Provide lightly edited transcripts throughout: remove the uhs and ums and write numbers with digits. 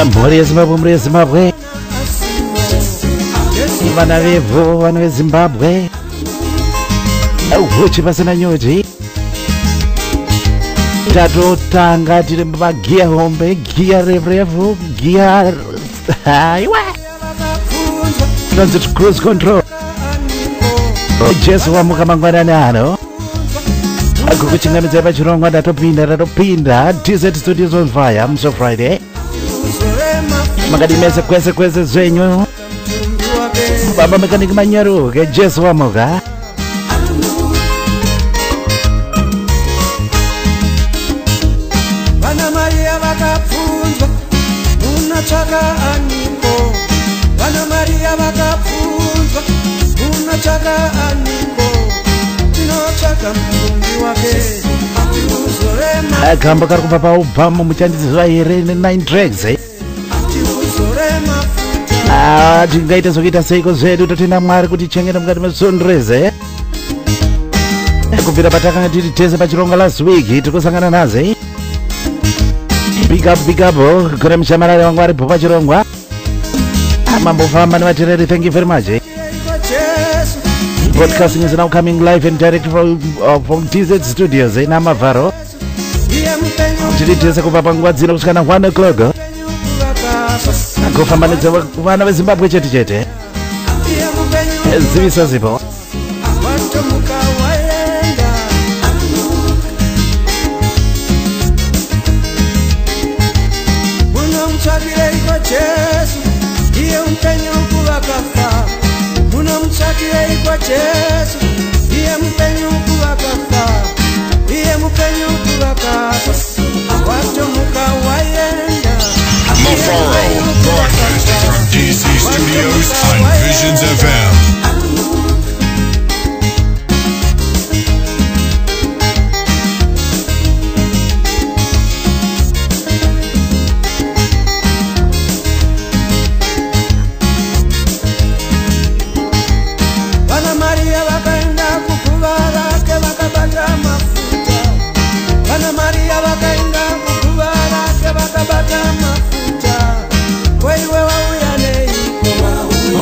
Mhuri yeZimbabwe vana vevo vana veZimbabwe uchi pasina nyuti tatotanga tiri mumagiya hombe giya refu giya iwe inonzi cruise control Jesu wamuka mangwanani ano kukuchingamidza pachirongwa ndatopinda TZ Studios on Fire muso Friday makadimese kwese zvenyu baba mekaniki manyaruke Jesu wamuka Vana Maria vakapfunzwa unotsvaka aniko Vana Maria vakapfunzwa unotsvaka aniko tinotsvaka mutumbi wake atiuzorema akamba kari kubva paubhamu muchandidziva here ne9 tracks atiuzorema tingaita zokuita seiko zvedu totenda Mwari kuti chengeta mukati mesonreze kubvira patakanga tiri tese pachirongwa last week tikusangana naze big up kune mushamarari wangu aripo pachirongwa mambofamba nevateereri. Thank you very much. Broadcasting is now coming live and direct from TZ Studios namavharo tiri tese kubva panguva dzino kusvika na 1 o'clock kufamba nevana veZimbabwe chete zivisa zipo Jesu iye mpenyu kuvakafa munomutsvakirei kwa Jesu iye mpenyu kuvakafa iye mpenyu kuvakafa watomuka waenda Mafaro broadcasting from DC Studios on Visions FM.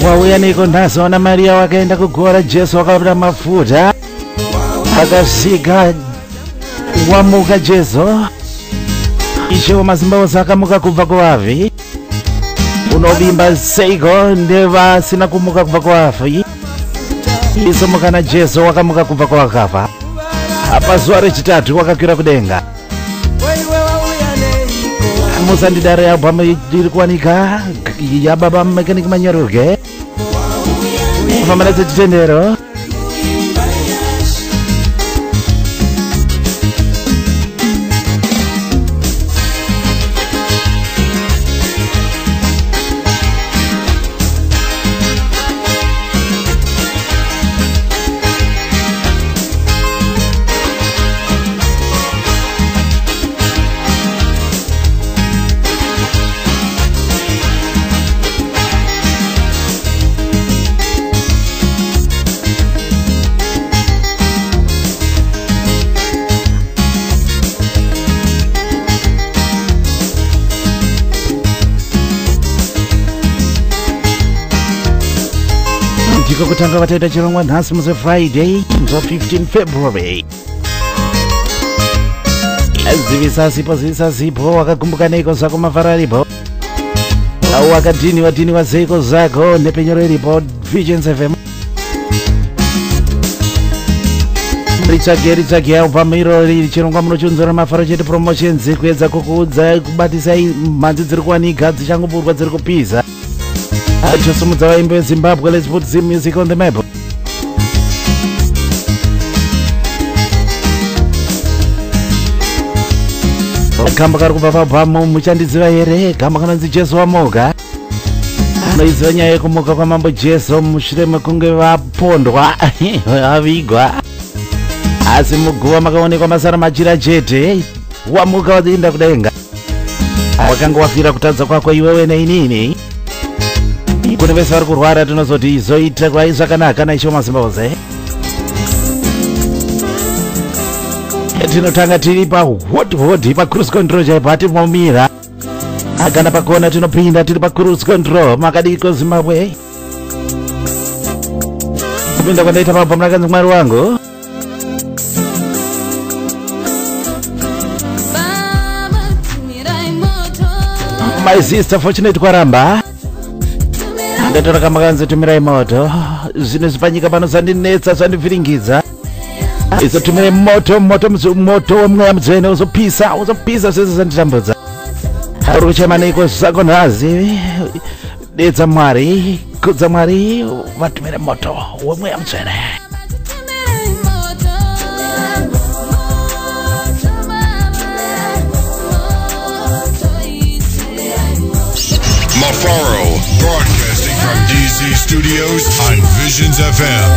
wauya neiko ndazona Maria wakaenda kugora Jesu wakavira mafuta akasvika wamuka Jesu ichewo mazimba ose akamuka kubva kuvafi unovimba seiko ndevasina kumuka kubva kuvafi iso mukana Jesu wakamuka kubva kwavakafa pazuva rechitatu wakakwira kudenga musandidare albhamu iri kuwanika yababa mekaniki manyaruke kufamba nadzechitendero ndiko kutanga vataita chirongwa nhasi musi Friday 15 February zivisa zipo wakagumbuka neiko zvako mafara ripo wakadhiniwa zeiko zvako nepenyero iripo Visions FM ritsvage albhamu irori chirongwa munochunzora mafaro chete promotions kuedza kukuudza kubatisai mhanzi dziri kuwanika dzichangopurwa dziri kupiza chosumudza vaimbi veZimbabwe. Let's put the music on the map. Kamba kari kubva pabhamu muchandiziva here kamba kanonzi Jesu wamuka unoiziva nyaya yekumuka kwamambo Jesu mushure mekunge vapondwa vavigwa asi muguva makaonekwa masara machira chete wamuka waenda kudenga wakanga wafira kutadza kwako iwewe neinini kune vese vari kurwara tinozoti izoita kwai zvakanaka naisho mazimba ose tinotanga tiri pa hot pa cruise control chaipo hatimomira Kana pakona tinopinda tiri pa cruise control makadiko Zimbabwe. Kupinda kwandaita mabva murakanzi mwari wangu. My sister Fortunate Kwaramba. Ndatora kama kanzi tumirai moto. Zvino zvipanyika pano sandinetsa sandivhiringidza. Izo tumirai moto wemweya mudzvene uzopisa zvese zvanditambudza. Uri kuchema neiko zako nhazi. Dedza Mwari, kudza Mwari, vatumire moto wemweya mudzvene. Mafaro, broadcasting from DC Studios on Visions FM.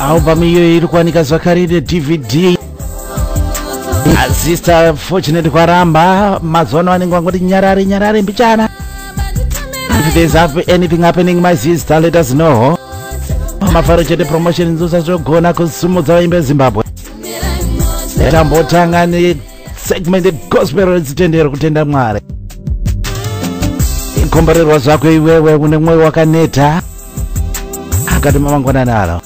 Album iyo iri kuwanika zvakare DVD. Sister Fortunate Kwaramba mazuva vanenge vangoti nyarare mbichana. If there's anything happening my sister let us know. Mafaro chete promotion nzusa zvogona kusumudza vaimbe Zimbabwe. Tambotanga ne segment gospel tendero kutenda Mwari. Ikomborerwa zvako iwewe une mwoyo wakaneta. Akati mavangwana nalo.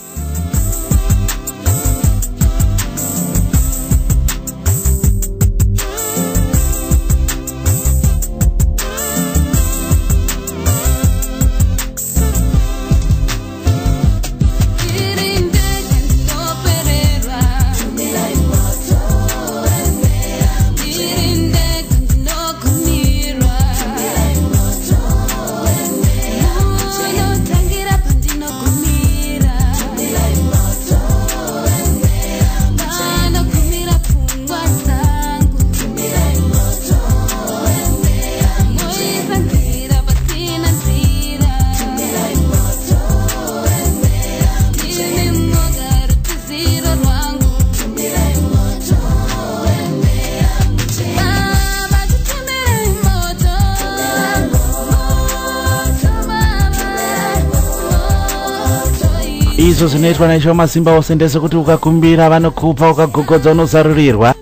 Izvo zvinoitwa naisho masimba ose ndezvekuti ukakumbira vanokupa, ukagogodza unozarurirwa.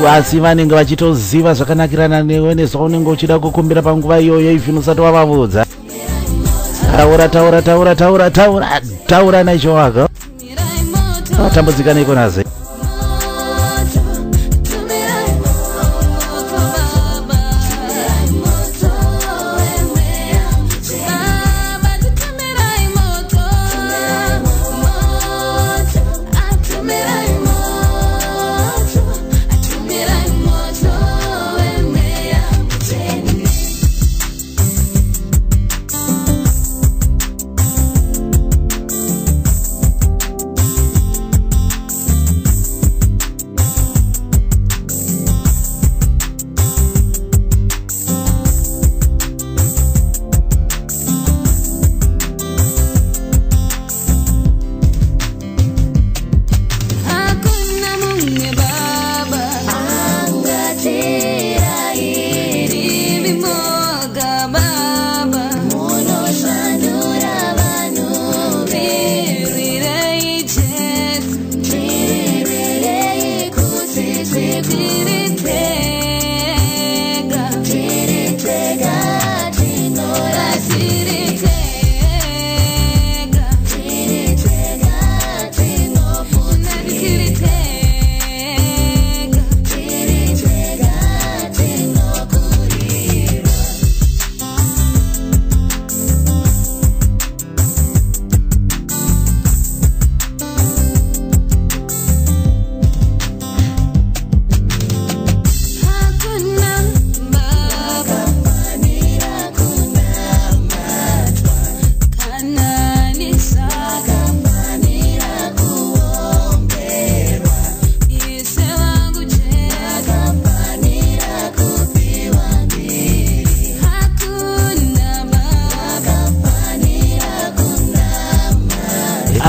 Asi vanenge vachitoziva zvakanakirana newe nezvaunenge uchida kukumbira panguva iyoyo ivhino usati wavavudza. Taura naisho wako. Tambudzika neiko naze.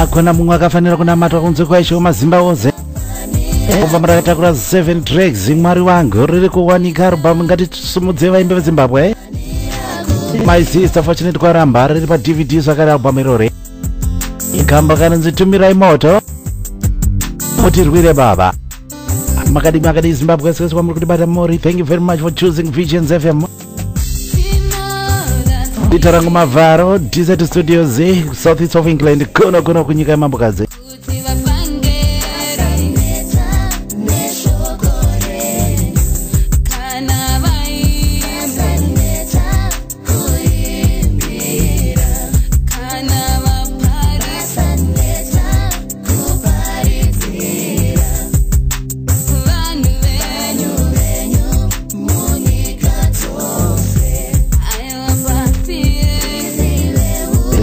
hakuna mumwe akafanira kunamatwa kunze kwaisho mazimbaoze kubva murakatakura 7 tracks. Mwari wangu riri kuwanika album ngatisumudze vaimbe vezimbabwe. My sister fortunate kwaramba riri pa DVD zvakare album irori. Ikamba kanonzi tumirai moto mutirwire baba. Makadi Zimbabwe sese kwamuri kutibata mori. Thank you very much for choosing Visions FM. Ditarangu Mavaro, Desert Studios, South East of England, kono kunyika ya mambokazi.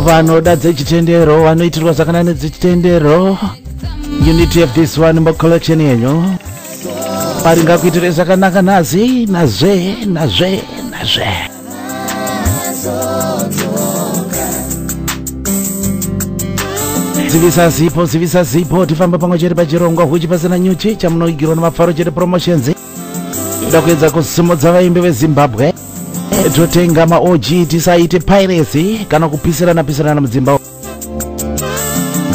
Vanoda dzechitendero vanoitirwa zvakanaka dzechitendero. You need to have this one in collection yenyu. Paringa kuitire zvakanaka nazve. Zivisa zipo tifamba pamwe chete pachirongwa huchi pasina nyuchi chamunoigirwa nemafaro chete promotions. Ida kuedza kusimudza vaimbe veZimbabwe. Totenga ma-OG tisaite piracy kana kupisirana mudzimba.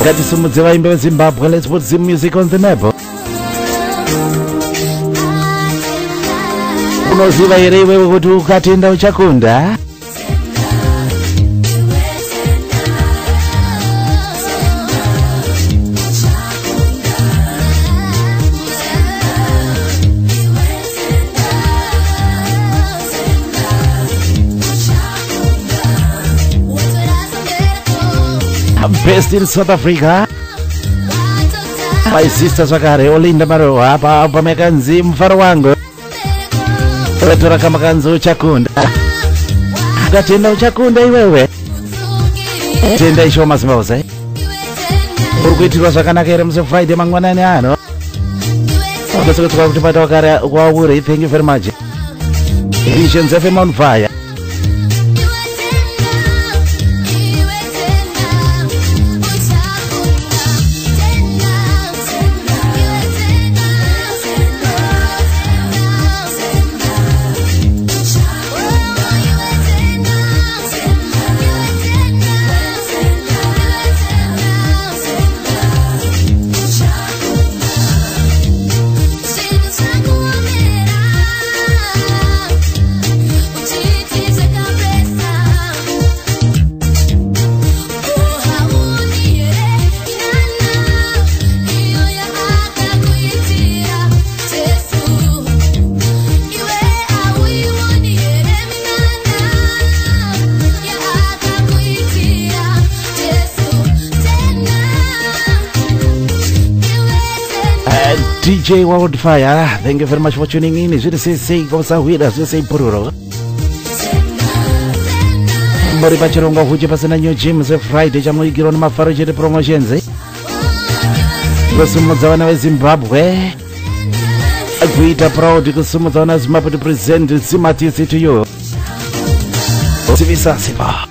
Ngatisumudze vaimbe veZimbabwe. Let's put some music on the map. Unoziva here iwewe kuti ukatenda uchakunda? Best in South Africa. My sisters wakare Olinda Maro hapa pamekanzi mfaro wangu. Wetora kama kanzo uchakunda. Gatenda uchakunda iwewe. Tenda isho mazimauze. Urkuitirwa zvakanaka here musi Friday mangwanani ano. Ndosokotwa kuti pata wakare kwauri. Thank you very much. Visions FM on fire. DJ Wildfire, thank you very much for tuning in. Je say kosa wira, je say pururo. Mbori pachirongo huchi pasina new gym se Friday chamuigirwa nemafaro chete promotions. Kusumudza vana veZimbabwe. Kuita proud kusumudza vana veZimbabwe to present Simatisi to you. Sivisa sipa.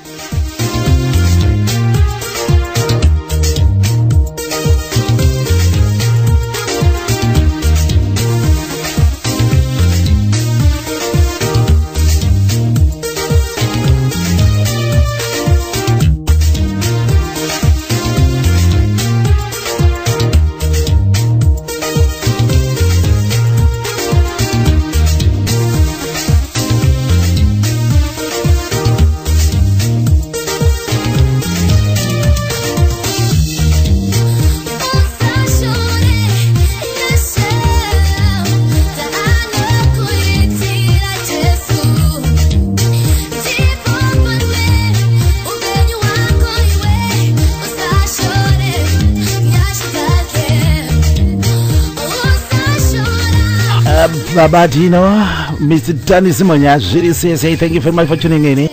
Babadino, Mr. Danny Simonya, say thank you very much for tuning in.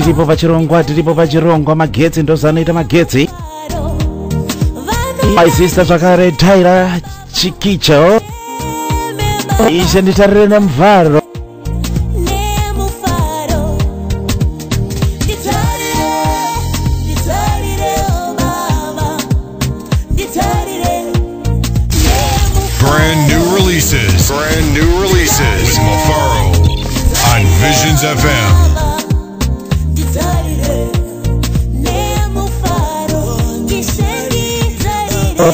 tiripo pachirongwa magetsi ndozanoita magetsi. My sister zvakare Tyra Chikicho ishe nditarire nemuvharo. Brand new releases with Mafaro on Visions FM.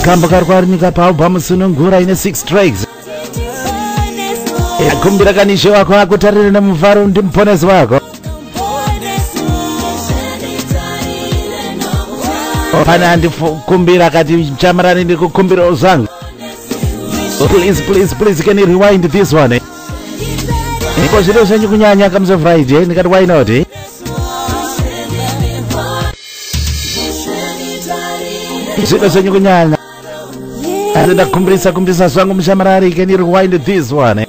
Kamba kari kwarimika paalbum Sunungura ine 6 tracks. Kumbira kanishe wako akutarire nemuvharo ndimuponesi wako. Pana andikumbira kati chamarani ndikukumbira uzangu. Please can you rewind this one? Niko zviro zvenyu kunyanya kamze Friday ndikati why not? Zviro zvenyu kunyanya. Ndakumbirisa zvangu mushamarari, can you rewind this one?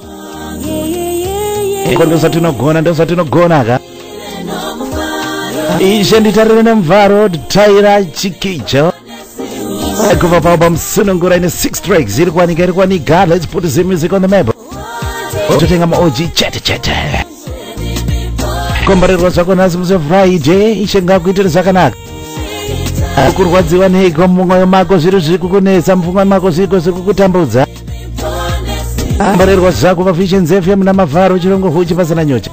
Ndosatinogona ka. Ishe nditarire nemuvharo Tyra Chikicho. Kubva paalbum Sunungura ine 6 tracks iri kuwanika. Let's put the music on the map. Totenga ma OG chete. Kombarerwa zvako nhasi musi Friday, ishe ngakuitire zvakanaka. Kurwadziwa neiko mumwoyo mako, zviro zviri kukunetsa mupfungwa mako, zviko zviri kukutambudza. Kombarerwa zvako paVisions FM namavharo chirongo huchi pasina nyota.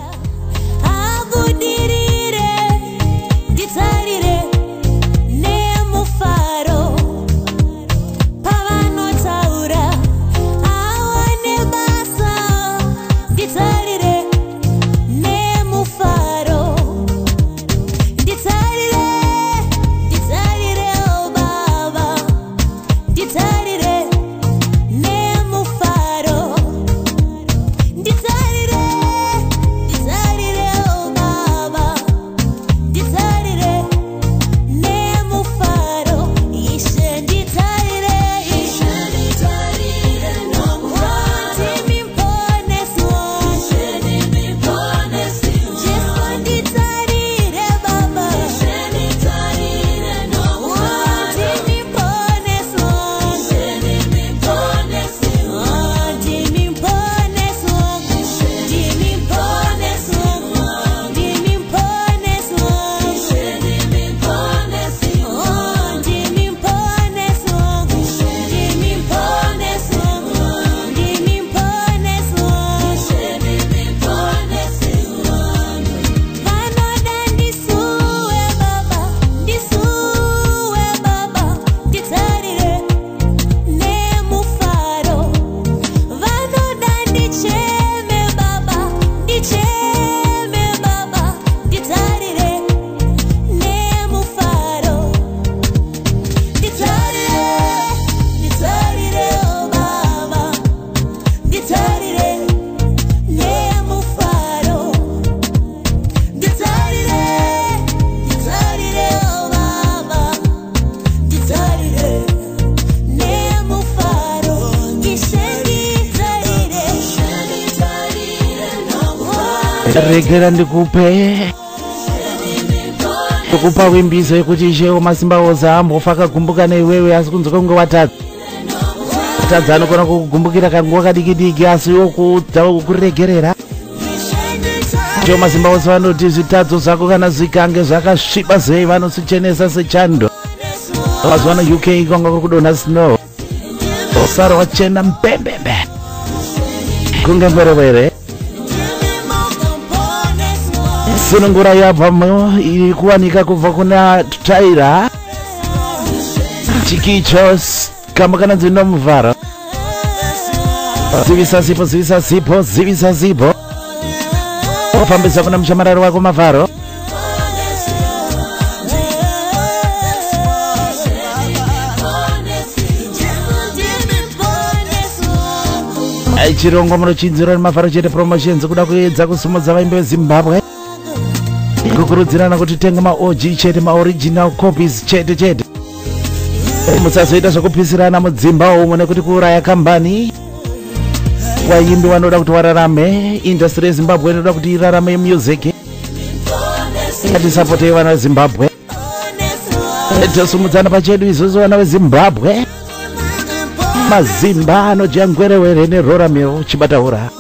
Regera ndikupa wimbizo yekuti ishewo masimba ose ambofa akagumbuka neiwewe asi kunze kunge watadza anokona kukugumbukira kanguva kadiki asi kuregerera. Ishewo masimba ose vanoti zvitadzo zvako kana zvikange zvakasviba sei vanosichenesa sechando. Mazuva ano UK kwanga kuri kudonha snow, usaro wachena mpembembe kunge mberewere. Sunungura yabvamu iri kuwanika kubva kuna Tyra Chikicho kamba kana dzino muvharo. Zivisa sipo ofambisa kuna mshamarari wako mavharo. Chirongo munochinzirwa nemavharo chete promotions kuda kuedza kusimudza vaimbi veZimbabwe. Kukurudzirana kuti tenga ma-OG chete, ma-original copies chete. Musazoita zvokupisirana mudzimba umwe nekuti kuuraya kambani. Vaimbi vanoda kuti vararame, industry yeZimbabwe inoda kuti irarame music. Ngatisapote vana veZimbabwe. Tosumudzana pachedu isusu vana veZimbabwe. Mazimba anojangwerewere neRora Mill Chibataura.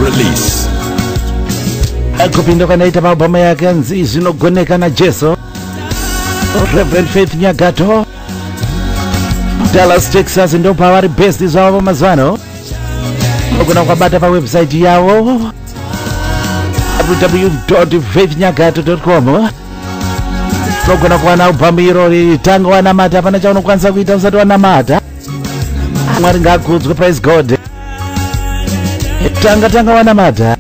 Release. Kupinda kanaita mabama yake anzi zvinogoneka naJesu. Reverend Faith Nyagato, Dallas, Texas ndo pavari best zvavo mazano. Ogona kwabata pa website yavo www.faithnyagato.com. Ogona kuwana album iro tanga wanamata hapana chaunokwanisa kuita usati wanamata. Mwari ngakudzwe, praise God. Tanga wanamata.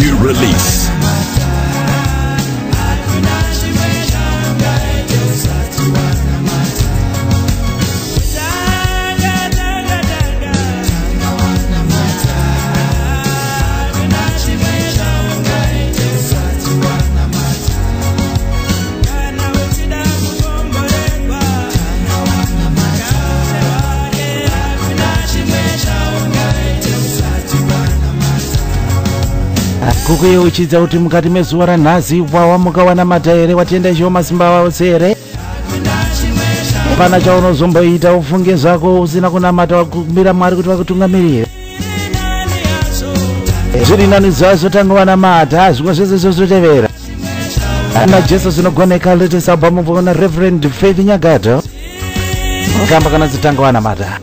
New release. Kukuyeuchidza kuti mukati mezuva ranhasi wawamuka wanamata here, watenda Ishe Wamasimba Ose here. Pana chaunozomboita ufunge zvako usina kunamata wakumbira Mwari kuti vakutungamirire. Zviri nani zvazvo tanga wanamata, zvimwe zvese zvozotevera. Ana Jesu zvinogoneka, latest album vona Reverend Faith Nyagato. Kamba kana zitanga wanamata.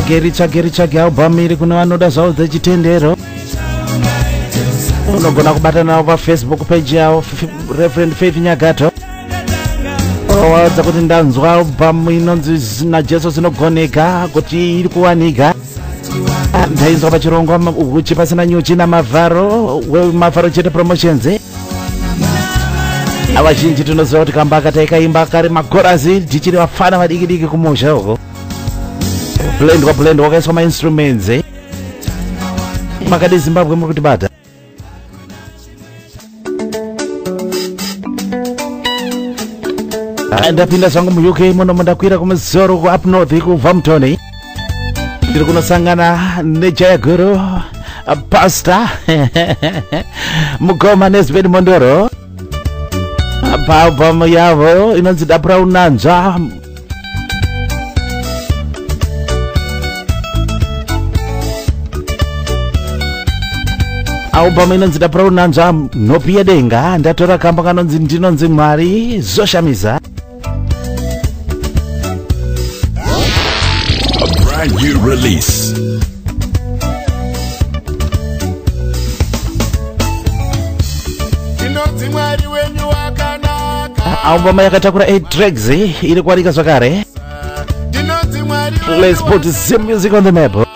Ritsvage album iri kuna vanoda zvavo dzechitendero. Unogona kubatana navo paFacebook page yavo Reverend Faith Nyagato. wawadza kuti ndanzwa album inonzi najeso zinogoneka kuti iri kuwanika. Ndainzwa pachirongwa uchi pasina nyuchi namavharo wemavharo chete promotions. Avazhinji tinoziva kuti kamba akataikaimba kari makorasi tichiri vafana vadiki kumusha uko. Blend wakaiswa mainstruments. Makadi Zimbabwe muri kutibata. Ndapinda zvangu mu UK muno mundakwira kumuzoro ku up north ku Vampton. Ndiri kunosangana neJaya Guru Pastor Mugoma Nesbeth Mondoro. Album yavo inonzi Dapra Unanzva. Album inonzi Dapra Unanzva nhopi yedenga. Ndatora kamba kanonzi ndinonzi Mwari zoshamisa. Brand new release. Album yakatakura 8 tracks iri kuwanika zvakare. Let's put some music on the map.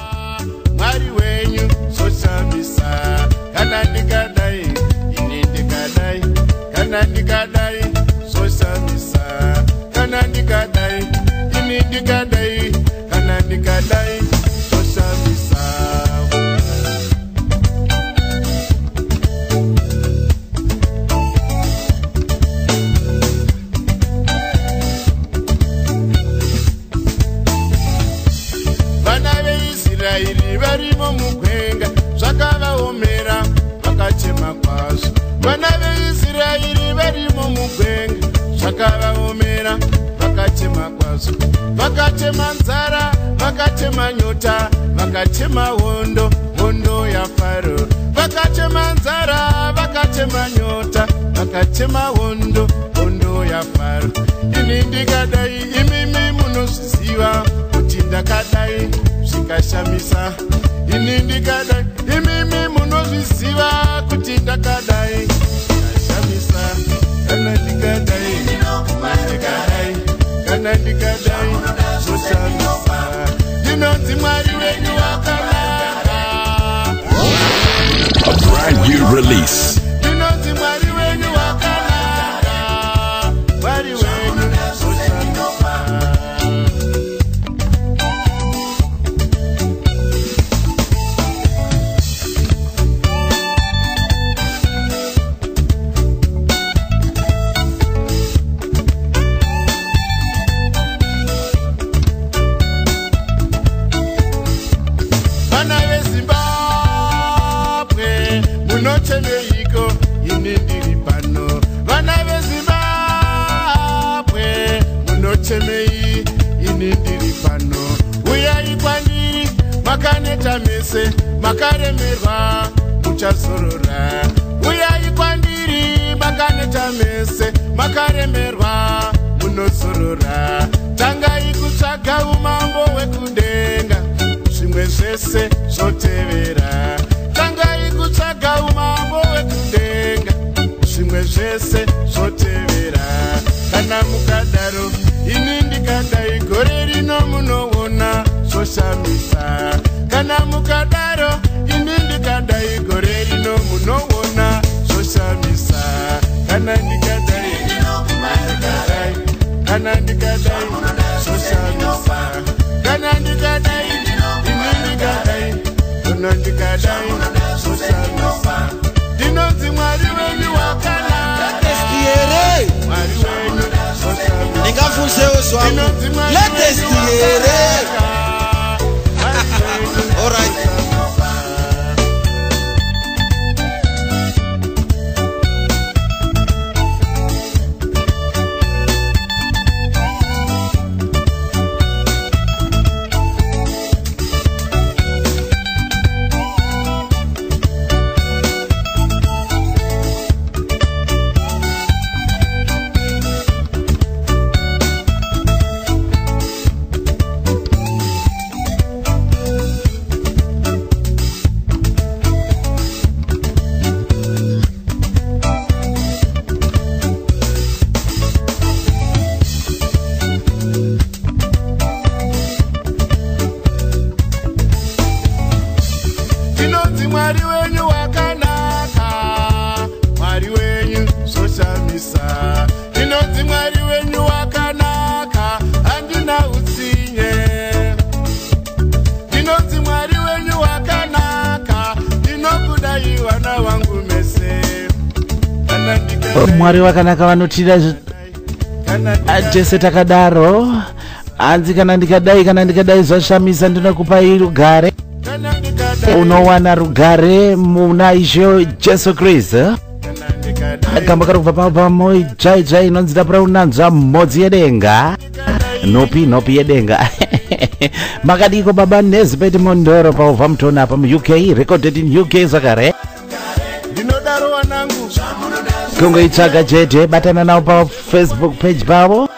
Vakatema nzara, vakatema nyota, vakatema hondo ya Faro. Vakatema nzara, vakatema nyota, vakatema hondo ya Faro. Ini ndikadai, imimi munozviziva kuti ndakadai zvikashamisa. Ini ndikadai, imimi munozviziva kuti ndakadai zvikashamisa. Kana ndikadai, kana ndikadai zoshamisa. Ndinonzi Mwari wenyu wakanaka. A brand new release. Ndinonzi Mwari wenyu wakanaka. Mwari wenyu zoshamisa. Munochemeiko ini ndiri pano. Vana veZimbabwe munochemei ini ndiri pano. Uyai kwandiri makaneta mese, makaremerwa muchazorora. Uyai kwandiri makaneta mese, makaremerwa munozorora. Tangai kutsvaga umambo hwekudenga, zvimwe zvese zvotevera. Tangai kutsvaga umambo hwekudenga, zvimwe zvese zvotevera. Kana mukadaro ini ndikadai gore rino munoona zvoshamisa. Kana mukadaro ini ndikadai gore rino munoona zvoshamisa. Kana ndikadai, kana ndikadai zvoshamisa. Kana ndikadai, ini ndikadai, kana ndikadai zoshamisa. Ndinonzi Mwari wenyu wakanaka. Mwari wenyu zoshamisa. Ndingafunsewo zvangu. Latest here. All right. Mwari wakanaka vanotira tese takadaro. Anzi kana ndikadai zvashamisa ndinokupai rugare. Unowana rugare muna Ishe Jesu Kristu. Kamba kari kubva pamo jai inonzi tapura unanzva mhodzi yedenga. Nopi yedenga. Makadiko baba Nezbet Mondoro paubva mutona apa mu UK, recorded in UK zvakare. Ndinodaro wanangu. Kungoitsvaga chete, batana nawo pa Facebook page pavo.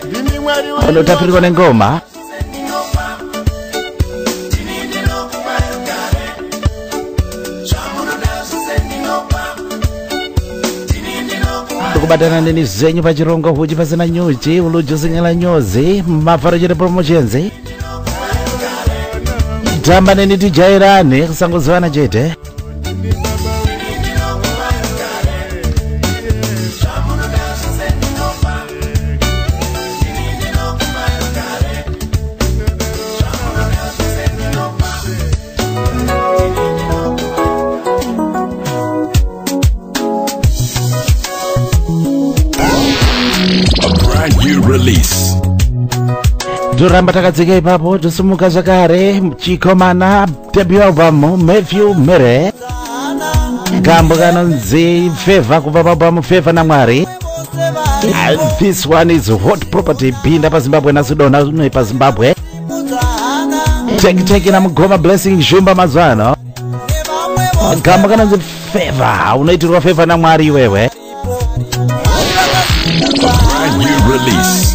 Ndini mwari wa. Unotapirirwa nengoma. Kubatana neni zenyu pachirongo huchi pasina nyuchi ulujusingela nyozi mafaro chete promotions tamba neni tijairane kusangozivana chete. Release. Duramba takadzika ipapo tosumuka zvakare chikomana debut album Matthew Mere gambo kanonzi Favor kubva pabamu Favor naMwari. This one is hot property pinda paZimbabwe nasudona uno paZimbabwe teki na mugoma blessing shumba mazwano gambo kanonzi Favor unoitirwa Favor naMwari iwewe. New release.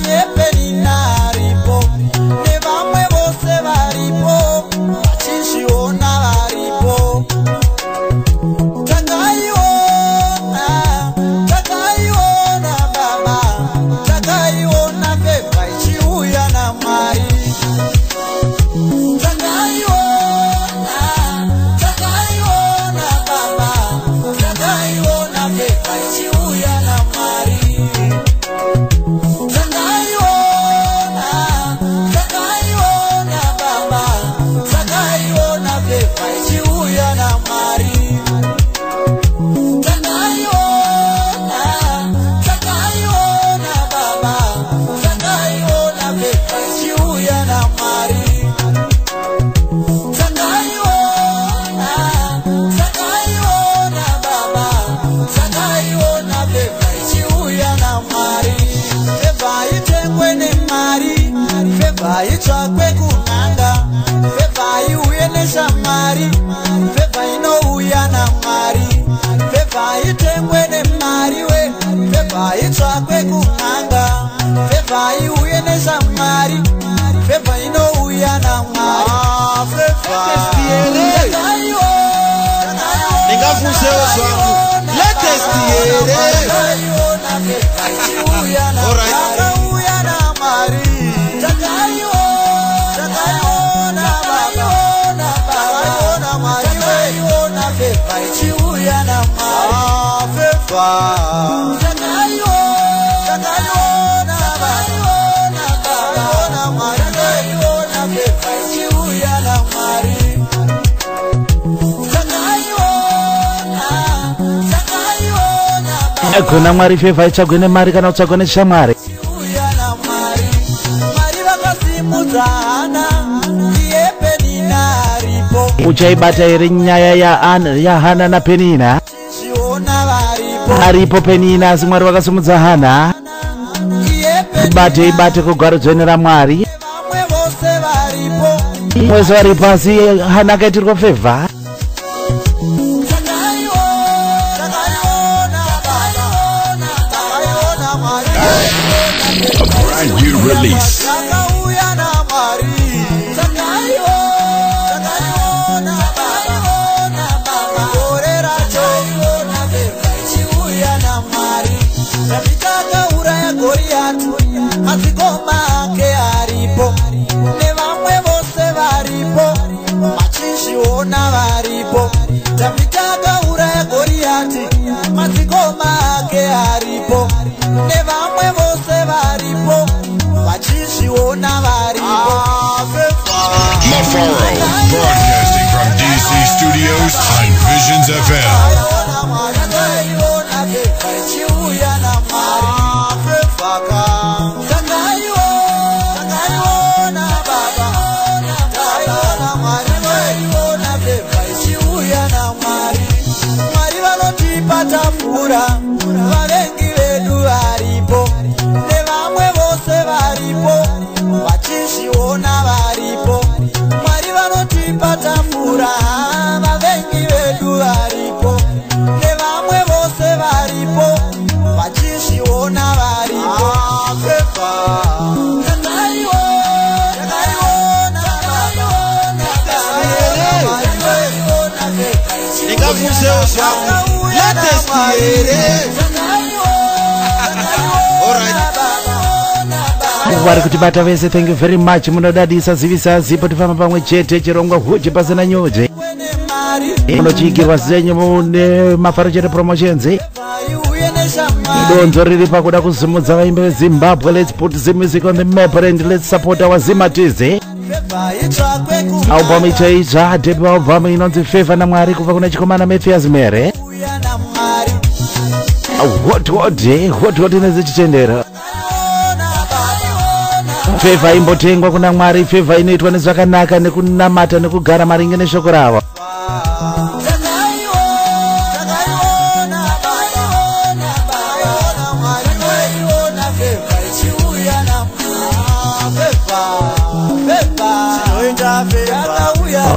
Kuna Mwari Favor itsvagwe nemari kana utsvagwe neshamwari. Uchaibata here nyaya ya Hana na Penina? Aripo Penina asi Mwari vakasimudza Hana. Ibate kugwarudzweni raMwari. Mwese varipo asi Hana akaitirwa Favor. New release. Mafaro, broadcasting from DC Studios on Visions FM. Tafura vavengi vedu varipo nevamwe vose varipo vachizviona varipo Mwari vanotipa tafura vavengi vedu varipo nevamwe vose varipo vachizviona varipo Latest Wari kuti bata vese, thank you very much. Munodadisa zivisa zipo tifamba pamwe chete chirongwa huchi pasina nyuji. Munochigirwa zenyu mune mafaro chete promotions. Donzo riri pakuda kuzimudza vaimbi veZimbabwe. Let's put the music on the map and let's support our Zimatize. Album ichaizva debut album inonzi Favor naMwari kubva kuna chikomana Mathias Mere. What nezechitendero. Favor imbotengwa kuna Mwari. Favor inoitwa nezvakanaka nekunamata nekugara maringe neshoko ravo.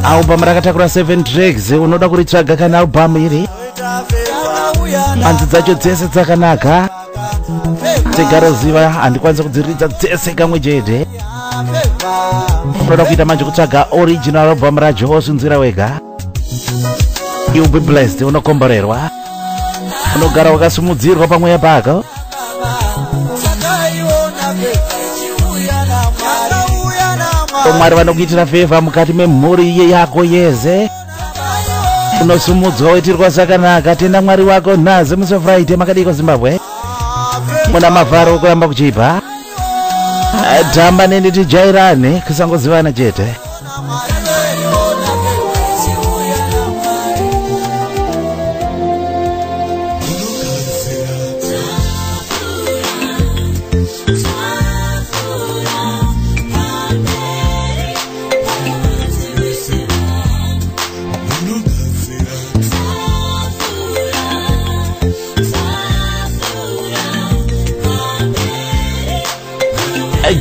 Album rakatakura 7 tracks. Unoda kuritsvaga kana album iri. Manzi dzacho dzese dzakanaka. Tegaro ziva handikwanisa kudziridza dzese kamwe chete. Unoda kuita manje kutsvaga original album racho osunzira wega. You'll be blessed. Unokomborerwa. Unogara wakasimudzirwa pamweya pako. Mwari vanokuitira favor mukati memhuri yako yeze. Unosumudzwa uitirwa zvakanaka. Tenda Mwari wako nhazi musi Friday makadiko Zimbabwe. Muna mavharo okuyamba kuchipa. Tamba neni tijairane kusangozivana chete.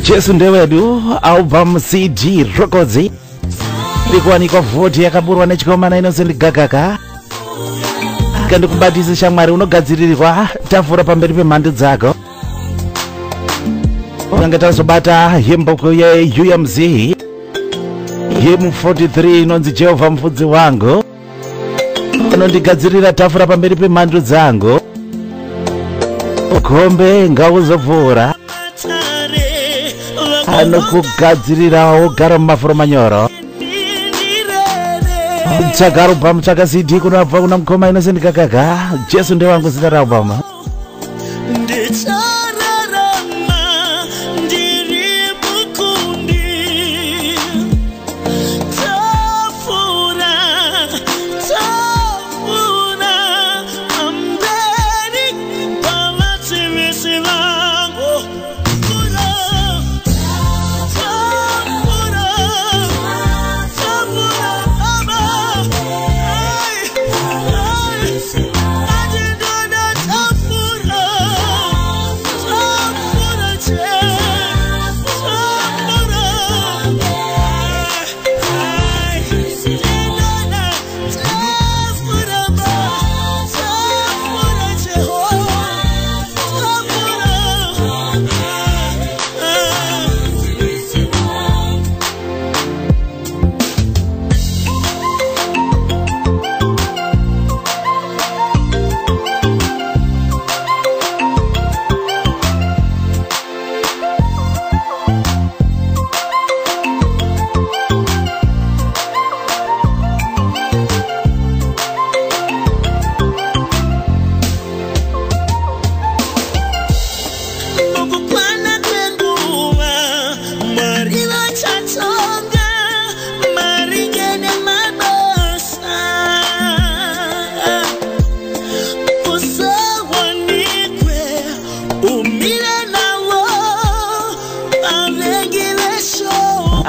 Jesu ndewedu album CD Rokodzi likuwanikwa vhoti yakaburwa nechikomana Innocent Gagaka. Kandikubatisa shamwari unogadzirirwa tafura pamberi pemhando dzako. Unenge tazobata himbo ye-UMZ hymn 43 inonzi Jehovha mufudzi wangu. Unondigadzirira tafura pamberi pemhando dzangu. Kombe ngauzopfuura. Anokugadzirirawo gara mumafuro manyoro. Tsvaga album, tsvaga CD kunobva kuna mukoma Innocent Gagaka. Jesu ndewangu zita raalbum.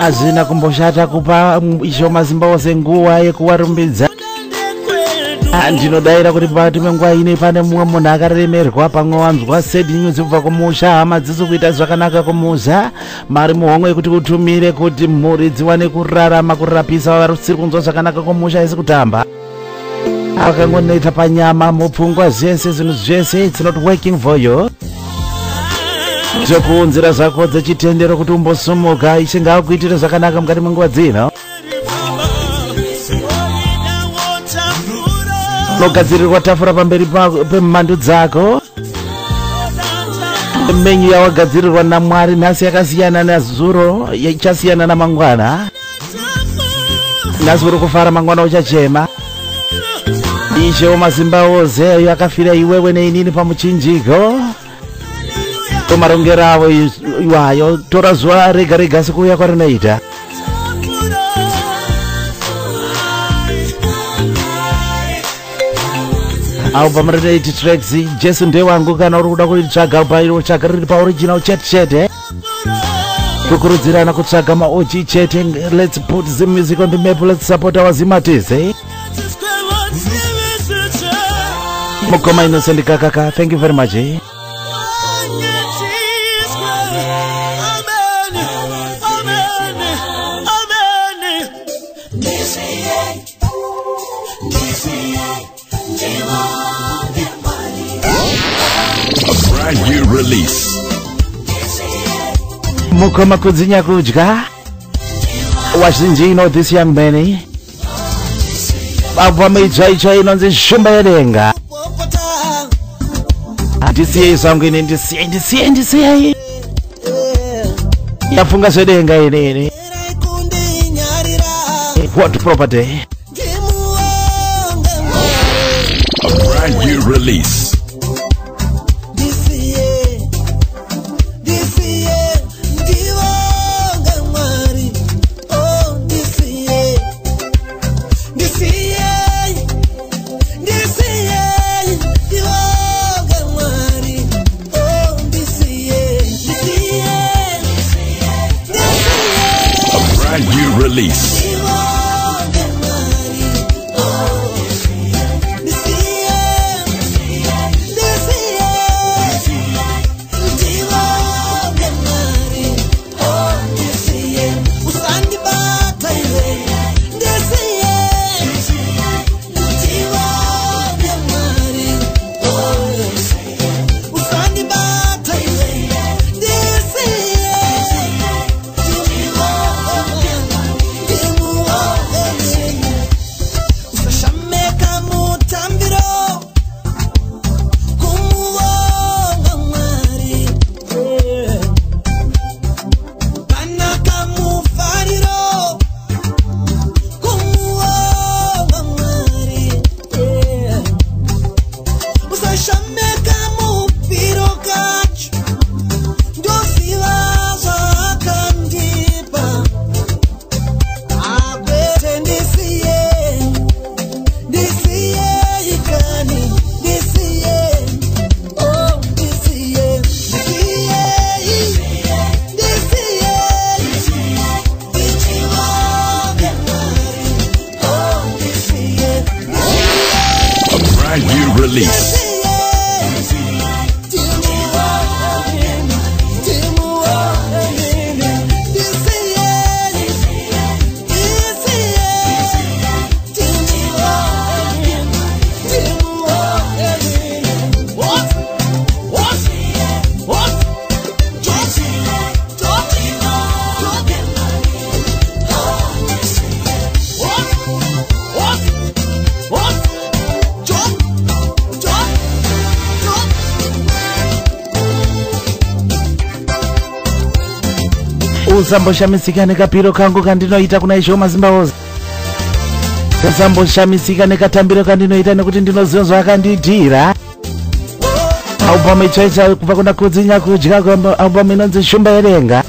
Azvina kumboshata kupa isho mazimba ose nguva yekuwarumbidza. ndinodaira kuti pakati penguva ine pane mumwe munhu akaremerwa pamwe wanzwa sad news kubva kumusha. Hama dzisi kuita zvakanaka kumuza, mari muhomwe kuti utumire kuti mhuri dziwane kurarama kurapisa varusiri kunzwa zvakanaka kumusha isi kutamba. Akangonoita panyama mupfungwa zvese zvinhu zvese it's not working for you. Zvokuunzira zvako dzechitendero kuti umbosumuka ichinga akuitire zvakanaka mukati menguva dzino. Unogadzirirwa tafura pamberi pemhando dzako. Menyu yawagadzirirwa naMwari nhasi yakasiyana nazuro, ichasiyana namangwana. Nhasi uri kufara, mangwana uchachema. Ishe wamazimba ose yakafira iwewe neinini pamuchinjiko. Tomarongero avo iwayo tora zuva rega rega sekuuya kwarinoita. Album rine 8 tracks. Jesu ndiye wangu kana uri kuda kuritsvaga patsvaga riri paoriginal chete chete. Kukurudzirana kutsvaga maOG chete. Let's put the music on the map. Let's support our Zimatis, eh? Mukoma Innocent Kakaka, thank you very much, eh? New release. Mukoma kudzinya kudya. Wazhinji know this young man. Baba meichaicha inonzi shumba yedenga. Ndisiye sangu ine ndisiye. Yafunga zvedenga ine. What property? A brand new release. Release. Release. Usamboshamisika nekapiro kangu kandinoita kuna Ishe Mazimba Oza. Usamboshamisika nekatambiro kandinoita nekuti ndinoziva zvakandiitira. Album ichoicha kubva kuna kudzinya kudya kwamba album inonzi Shumba Yedenga.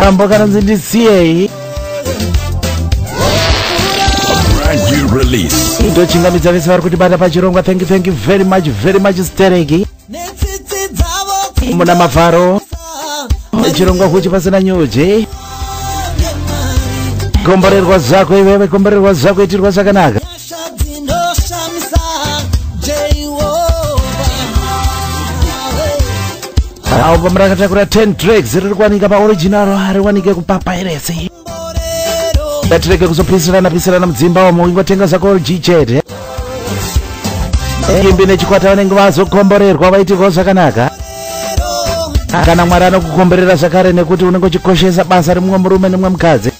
Album kanonzi ndisiye. New release. Ndo chingamidza vese vari kutibata pachirongwa. Thank you very much Stereki. Muna mafaro. Chirongwa kuchi pasina nyuji. Komborerwa zvako iwewe, komborerwa zvako itirwa zvakanaka. album rakatakura 10 tracks riri kuwanika paoriginal riwanike kupapiresi ngatireke kuzopisirana mudzimba wamo ingotenga zako G-chete imbi nechikwata vanenge vazokomborerwa vaitikawo zvakanaka kana Mwari anokukomborera zvakare nekuti unenge uchikoshesa basa remumwe murume nemumwe mukadzi.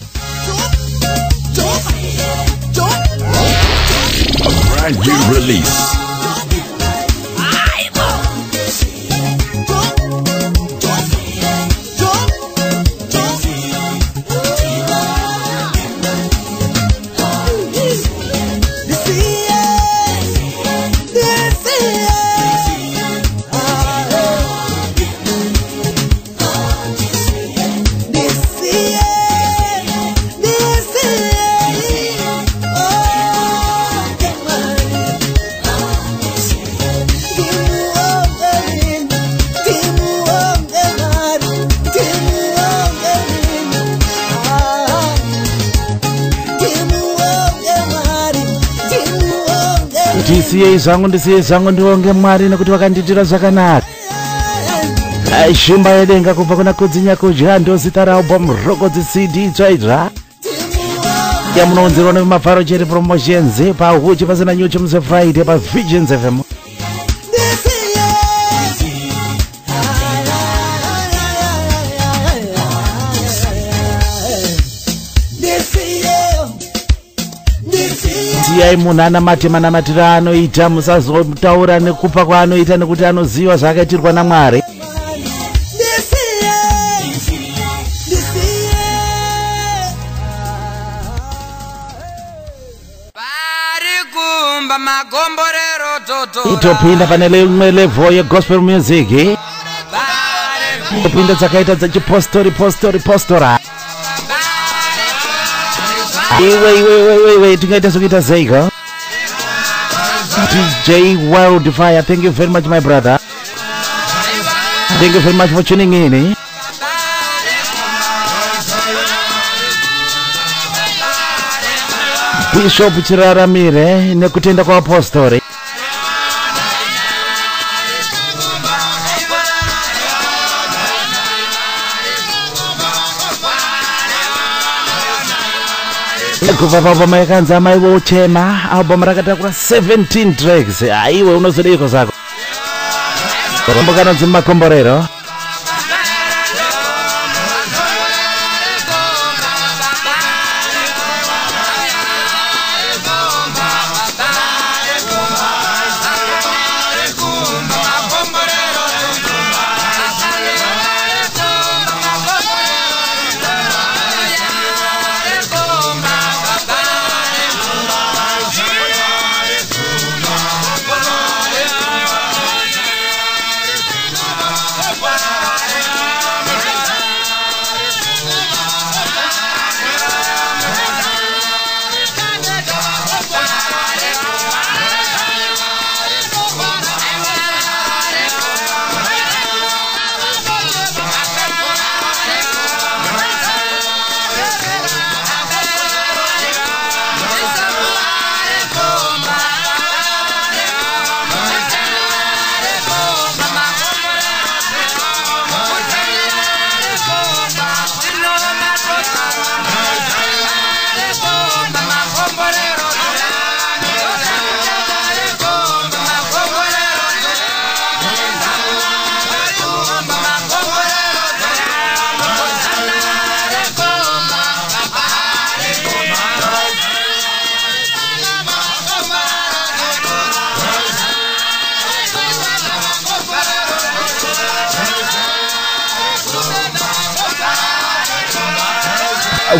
Brand new release. ndisiye zvangu ndionge Mwari nekuti vakanditira zvakanaka. Shumba yedenga kubva kuna kudzinya kudya ndozita raalbum Rogodzi CD tsvaidra yamunonzerwa nemafaro chete promotions pahuchi pasina nyuchi muse Friday pa Visions FM. Siyai munhu ana matemanatira anoita musazotaura nekupa kwaanoita nekuti anoziva zvakaitirwa naMwari. Itopinda pane limwe level yegospel music itopinda dzakaita dzechipostora iwe tingaita sokuita zeiko DJ Wildfire. Thank you very much my brother, thank you very much for tuning in. Bishop Chiraramire nekutenda kwa apostori. Kubva paboma yakanzi Amai Wochema, album rakatakura 17 tracks. Aiwe unozodiko zako rombokanonzi Makomborero.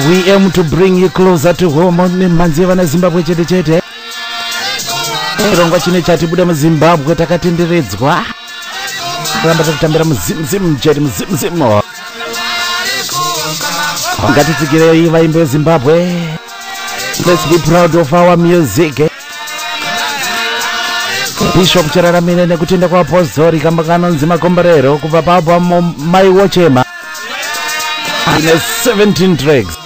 We aim to bring you closer to home. Manzi vana Zimbabwe chete chete. Rongwa chine chatibuda muZimbabwe takatenderedzwa. Ramba takutambira muzimu chete muzimu. Ngatitsigire vaimbe veZimbabwe. Let's be proud of our music. Bishop Chiraramire nekutenda kwa apostori kamba kanonzi Makomborero kubva paalbum Amai Wochema. 17 tracks.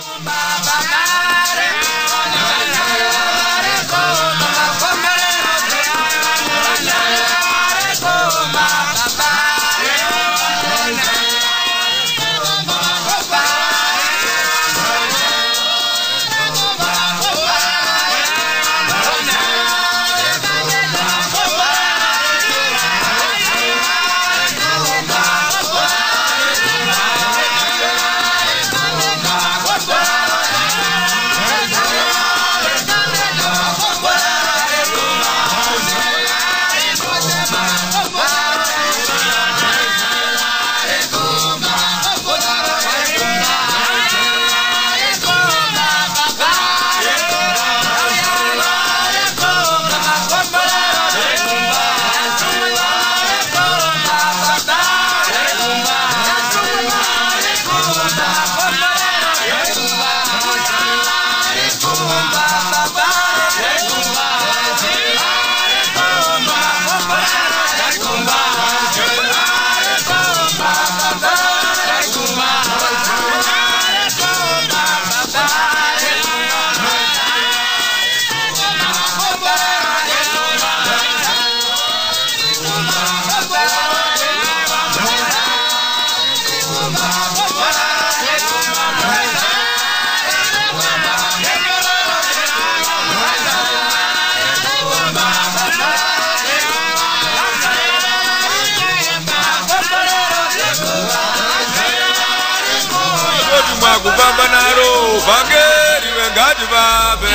mwakufamba naro vhangeri vengati vape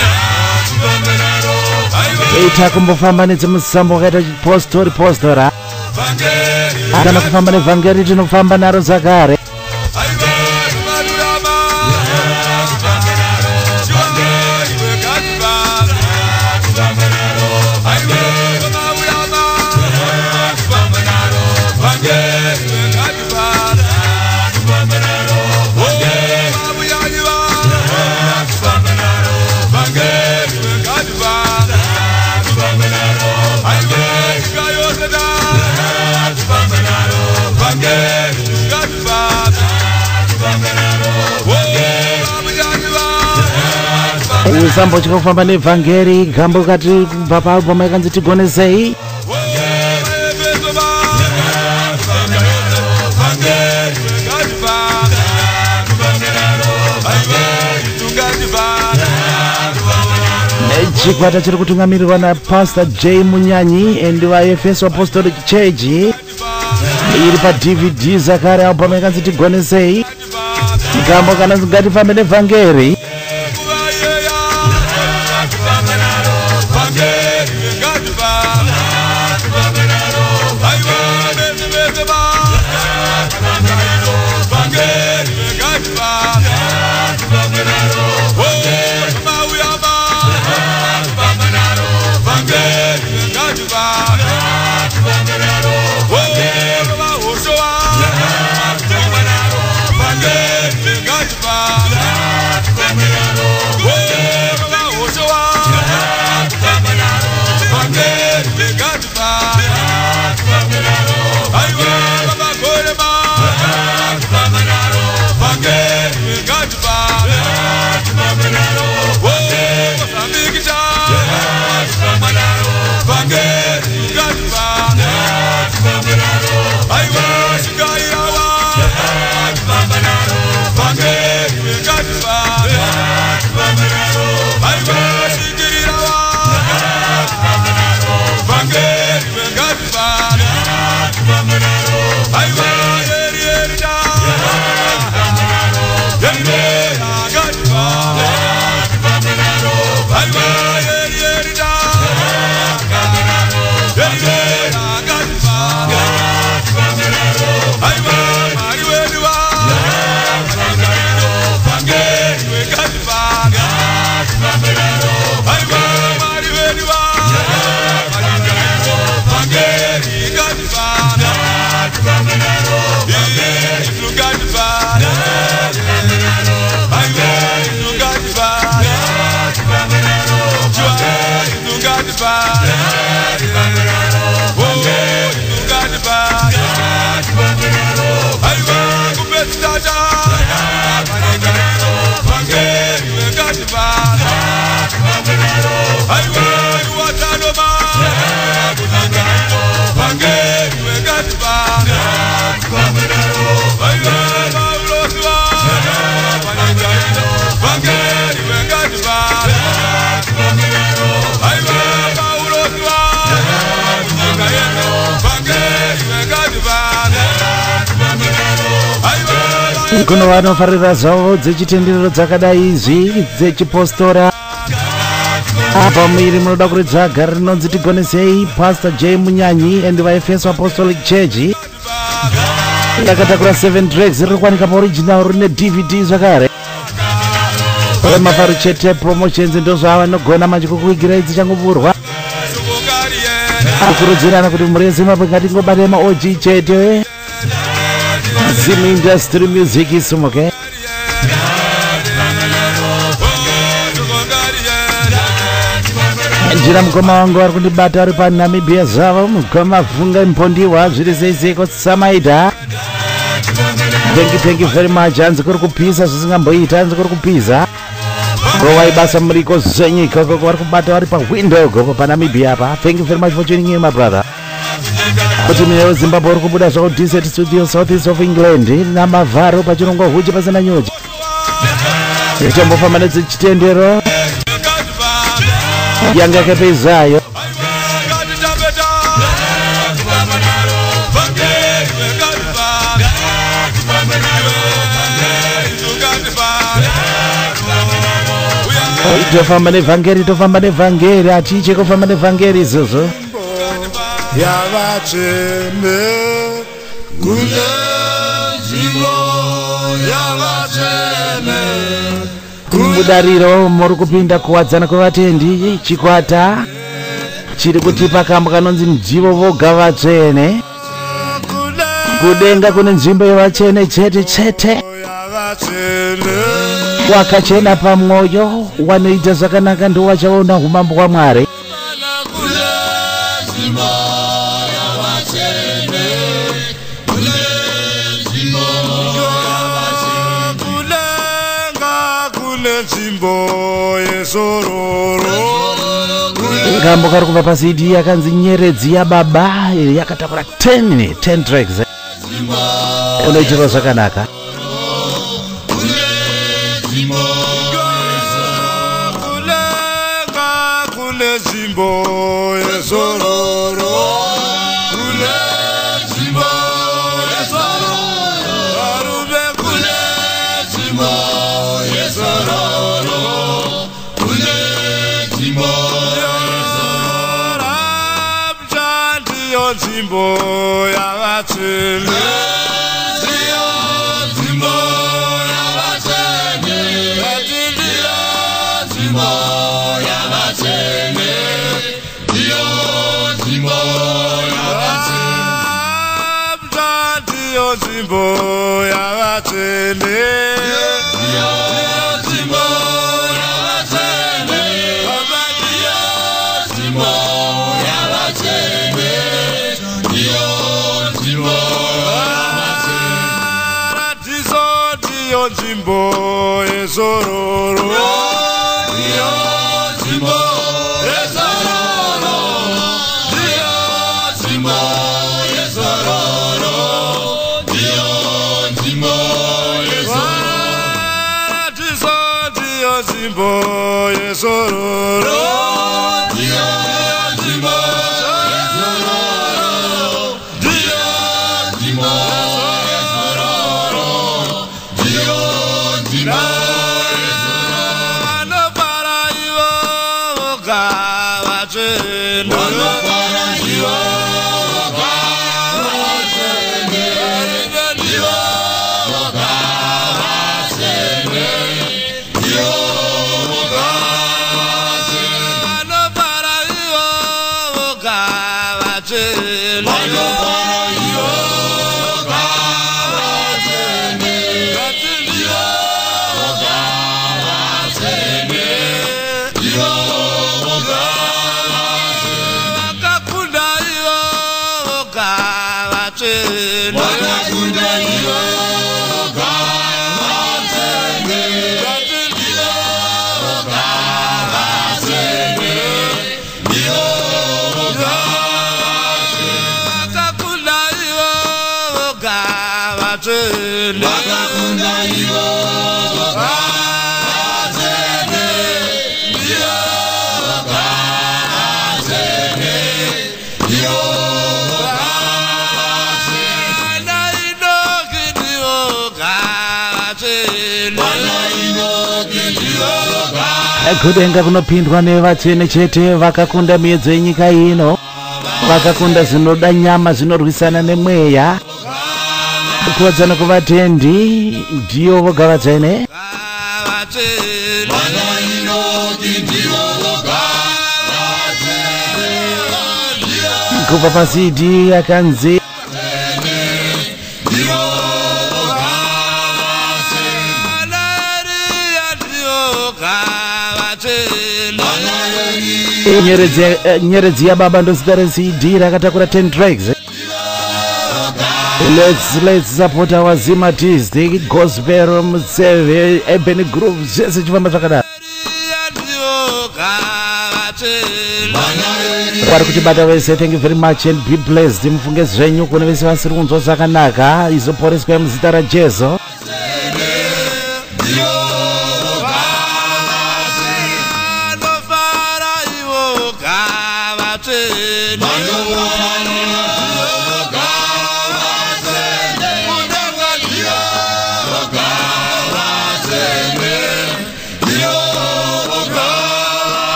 ita kumbofamba nedzimusambo wakaita postora kana kufamba nevhangeri tinofamba naro zakare usambo chikufamba nevhangeri gambo kati kubva paalbum yakanzi tigonesei chikwata chiri kutungamirirwa naPastor J Munyanyi and vaEfeso Apostolic Church iri paDVD zakare album yakanzi tigonesei gambo kana ngatifambe nevhangeri kuno vanofarira zvavo dzechitenderero dzakadai izvi dzechipostora pamiri munoda kuridza gare rinonzi tigonesei Pastor J Munyanyi and vaEfeso Apostolic Church yakatakura 7 tracks riri kuwanika paoriginal rine DVD zvakare mafaro chete promotions ndozvava nogona manje kukuigirai dzichangopurwa kukurudzirana kuti murezi mapo ngatingobatei maOG chete Zim Industry Music isimuke njira mukoma wangu vari kundibata ari paNamibia zvavo mukoma funga mpondiwa zviri seiseko samaita thank you very much hanzi kuri kupisa zvisingamboita hanzi kuri kupisa waibasa muriko zvenyika koko vari kubata vari pawindow goko paNamibia apa thank you very much for tuning in my brother kuti mine weZimbabwe uri kubuda zvako Decent Studio South East of England namavharo pachirongo huchi pasina nyuchi ichambofamba nedzechitendero yanga yakapeizayo tofamba nevhangeri atiche kufamba nevhangeri izvozvo yavatsvene kune nzvimbo yavatsvene mudariro muri kupinda kuwadzana kwevatendi chikwata chiri kutipa kambo kanonzi mjivo voga vatsvene kudenga kune nzvimbo yevatsvene chete chete wakachena pamwoyo wanoita zvakanaka ndo wachaona umambo hwaMwari kambo kari kubva pasidi yakanzi nyeredzi yababa yakatakura 10 tracks unoitirwa zvakanaka nzvimbo yavatsvene nzvimbo yezororo kudenga kunopindwa nevatsvene chete vakakunda miedzo yenyika ino vakakunda zvinoda nyama zvinorwisana nemweya kuwadzana kuvatendi ndiyo voga vatsvene kubva pasidi yakanzi nyeredzi yababa ndozita recd rakatakura 10 tracks let's support our Zima Tuesday gospel museve urban group zvese chifamba zvakadaro wari kutibata vese. Thank you very much and be blessed. Mufunge zvenyu kune vese vasiri kunzwa zvakanaka izoporeswa muzita raJesu.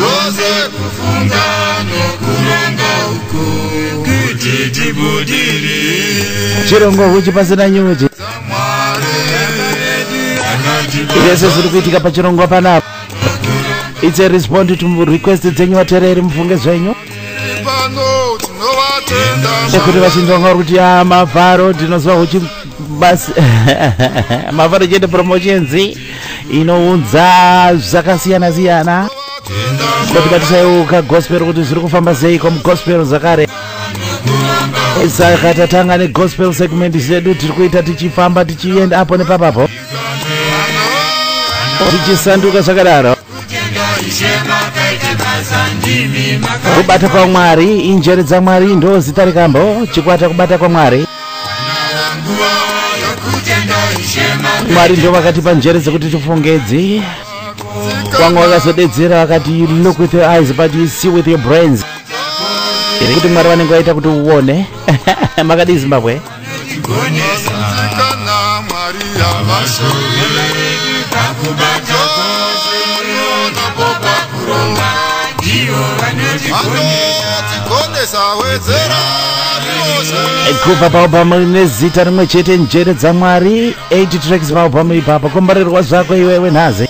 Tose kufunga nokuronga uku kuti tibudiri chirongo uchi pasina nyuchi yese zviri kuitika pachirongo panapa. It's a response to request dzenyu vateereri mufunge zvenyu ekuti vachindonga kuti mavharo ndinozwa uchi basi mavharo chete promotions inounza zvakasiyana siyana kuti batisaiuka gospel kuti zviri kufamba sei mugospel zvakare. Saka tatanga negospel segment zedu tiri kuita tichifamba tichienda apo nepapapo tichisanduka zvakadaro. Kubata kwa Mwari, injere dza Mwari ndo zita rikambo. Chikwata kubata kwa Mwari. Mwari ndo vakatipa njere dzekuti tifungedzi. Kwanga vakazodedzera vakati you look with your eyes but you see with your brains. Kuti Mwari vanenge vaita kuti uone. Makadi Zimbabwe. Kubva paubhamu nezita rimwe chete njere dza Mwari 8 tracks paubhamu ipapa. Komborerwa zvako iwewe nhazi.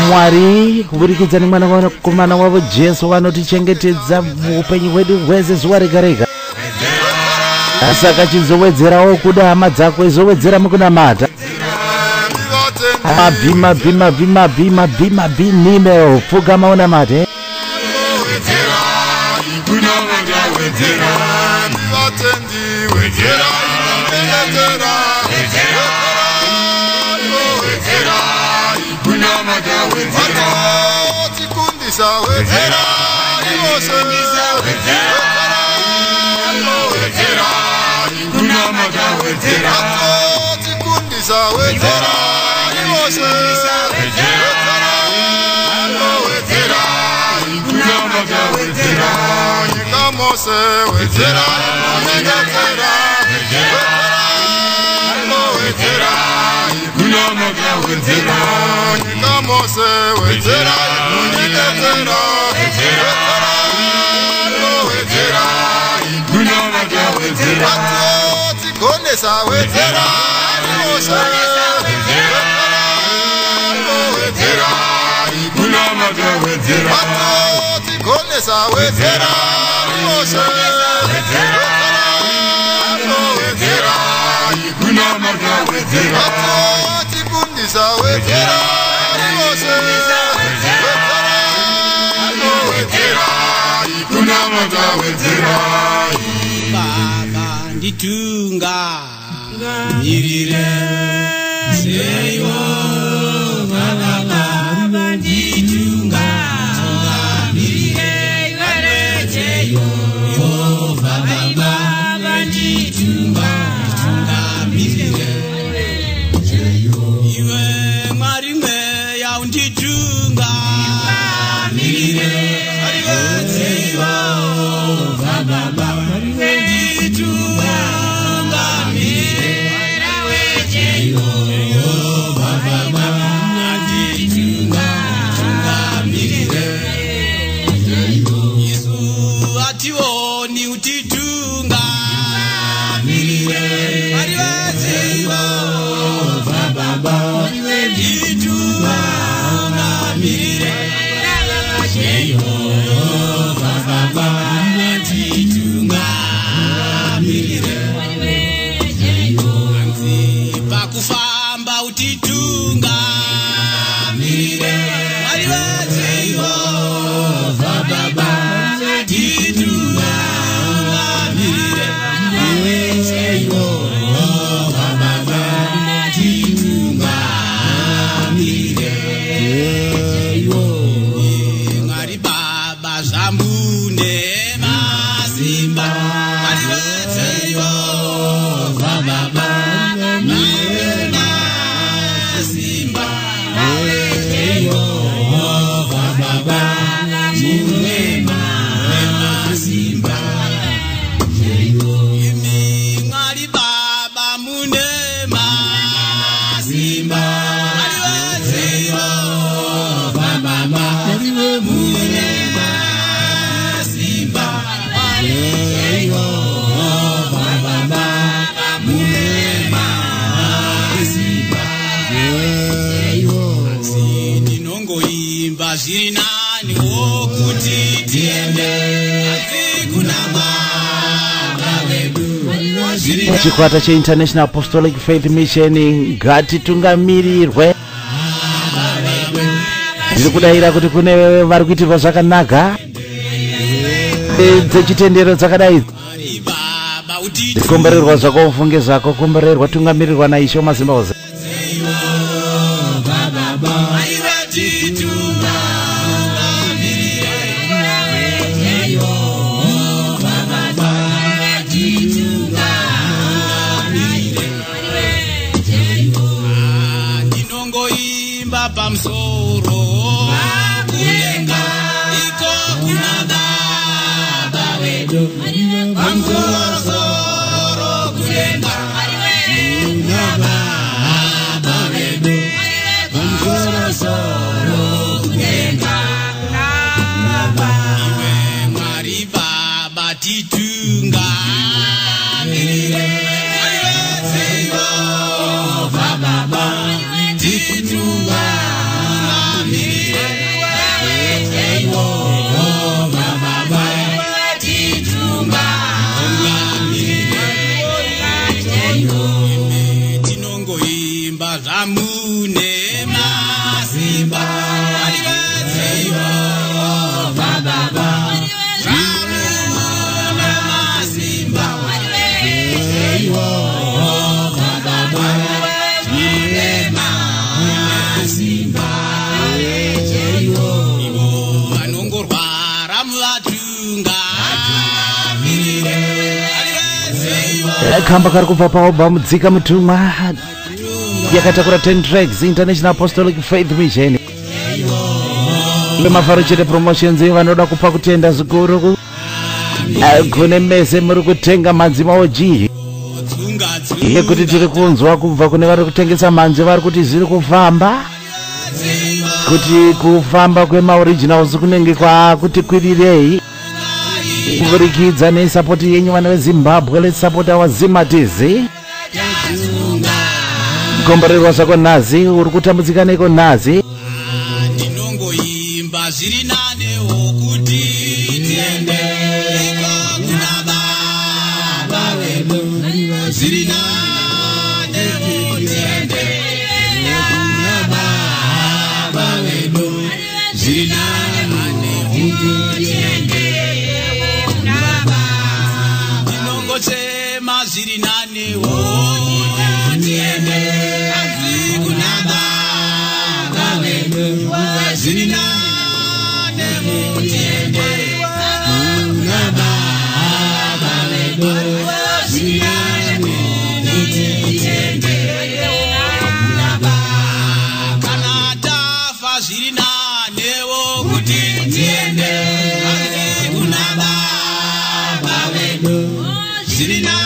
Mwari kuburikidza nemwanakomana wavo Jesu vanotichengetedza upenyu hwedu hwese zuva rega rega. Saka chizowedzerawo kuda hama dzako izowedzera mukunamata. Mabhima pfugama unamate. Nditunga mirire seyo baba nditunga mirire seyo baba nditunga mirire seyo iwe Mwari me ya unditunga Jehova Baba titungamirire pakufamba utitungamirire Jehova Baba titungamirire Jehova Baba titungamirire Ngari Baba zambune mazimba Jehova Baba mazimba Jehova Baba mulema mazimba Ngari Baba mune mazimba Jehova Baba mune mazimba Jehova Baba mune mazimba Ndinongoimba zviri nani wokuti tiende kuna Baba vedu chikwata cheInternational Apostolic Faith Mission ngatitungamirirwe. Ndiri kudayira kuti kune vari kuitirwa zvakanaka dzechitendero dzakadai kombererwa zvako ufunge zvako kombererwa tungamirirwa naisho mazimba ose ndinongoimba pamusoro kulenga iko kuna Baba vedu pamusoro kulenga kuna Baba vedu pamusoro kulenga iwe Mwari Baba titungamirire Jehova Baba titungamirire Jehova Baba titungamirire tinongoimba zvamune mazimba Jehova Baba zvamune mazimba Jehova Baba Simba ivo vanongorwara muvatunga kamba kari kubva paobva mudzika mutumwa yakatakura 10 tracks International Apostolic Faith Mission lemafaro chete promotions vanoda kupa kutenda zvikuru kune mese muri kutenga madzima oji yekuti tiri kunzwa kubva kune vari kutengesa manzi vari kuti zviri kufamba kuti kufamba kwemaoriginals kunenge kwakuti kwirirei kuburikidza nesapoti yenyu vana veZimbabwe. Let's support our Zimatizi. Komborerwa zvako Nazi uri kutambudzika neko Nazi ndinongoimba zviri nanewo kuti tiende kuna Baba vedu zviri nanewo tiende kuna Baba vedu zviri nanewo tiende kuna Baba ndinongochema zviri nanewo tiende kuna Baba vedu zviri nanewo tiende kuna Baba vedu zviri nanewo tiende kuna Baba kana tafa zviri nanewo kuti tiende kuna Baba vedu zviri nanewo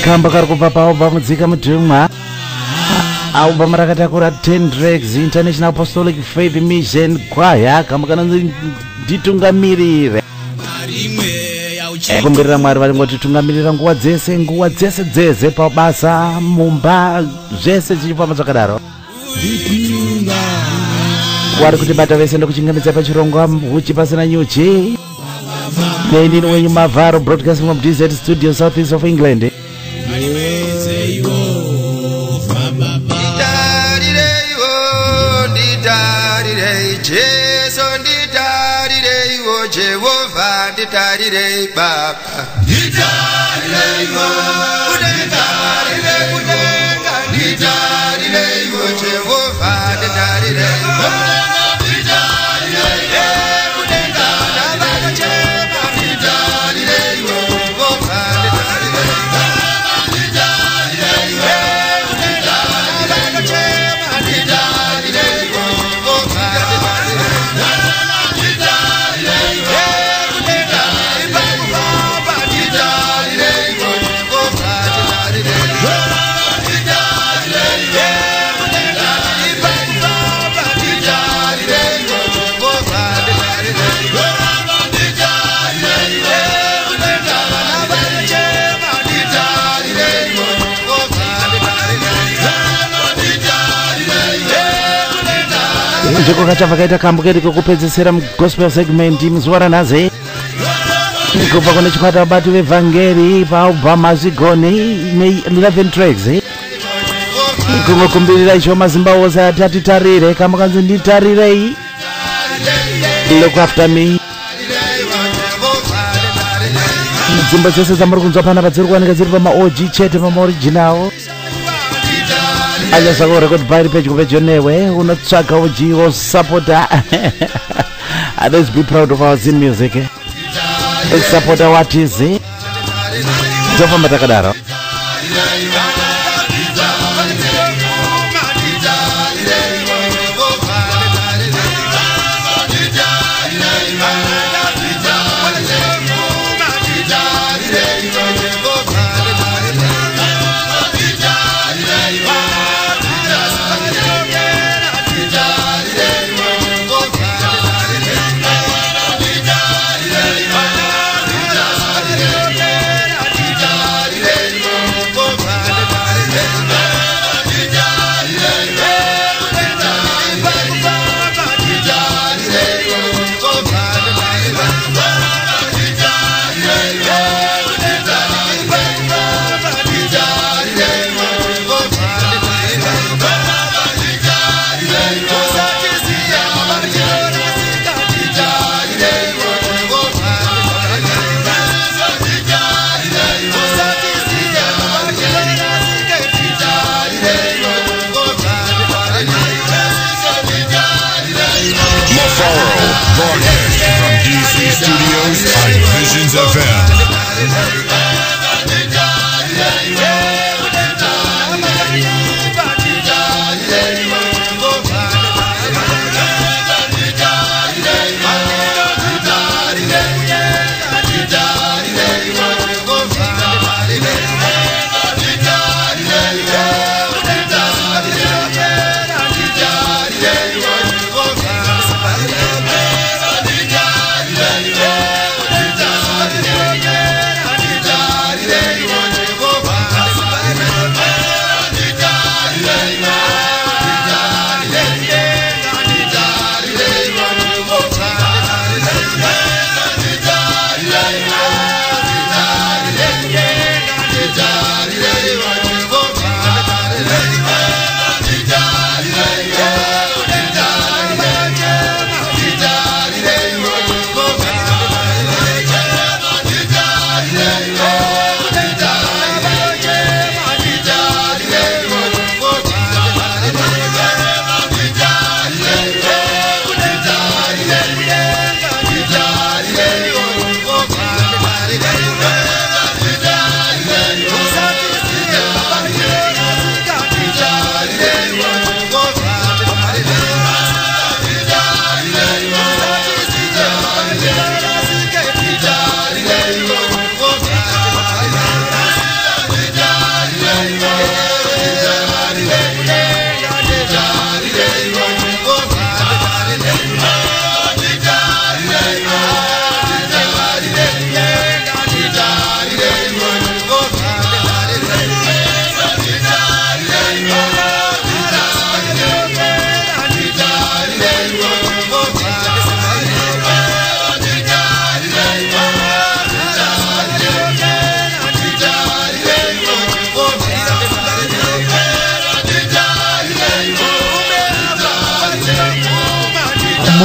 kamba kari kubva paobva mudzika mutumwa album rakatakura 10 tracks International Apostolic Faith Mission Choir kamba kananzi nditungamirire kumbirira Mwari vari ngotitungamirira nguva dzese dzese pabasa mumba zvese zvichifamba zvakadaro wari kuti bata vese ndokuchingamidza pachirongwa uchi pasina nyuchi. Neni wenyu Mavaro broadcasting from DZ Studio Southeast of England. Jehovah nditarire baba nditarire iwo nditarire kudenga nditarire iwo Jehovah nditarire nditarire kudenga nabachema nditarire iwo Jehovah nditarire nditarire kudenga nabachema nditarire iwo Jehovah nditarire Ndiko kachava kaita kambukeri kokupedzesera gospel segment muzuva ranhasi kubva kune chikwata vabati vevhangeri paubva zvigoni ne11 tracks kungokumbirira icho mazimba ose ati atitarire kamba kanzi nditarirei look after me. Dzimbo dzese dzamuri kunzwa panapa dziri kuwanika dziri pama-OG chete pama-original anyasako record bari pedyo pedyo newe unotsvaga OG wosupporta. Let's be proud of our Zin music. Let's support what is it. Dzofamba takadaro. Broadcasting from DC Studios on Visions FM.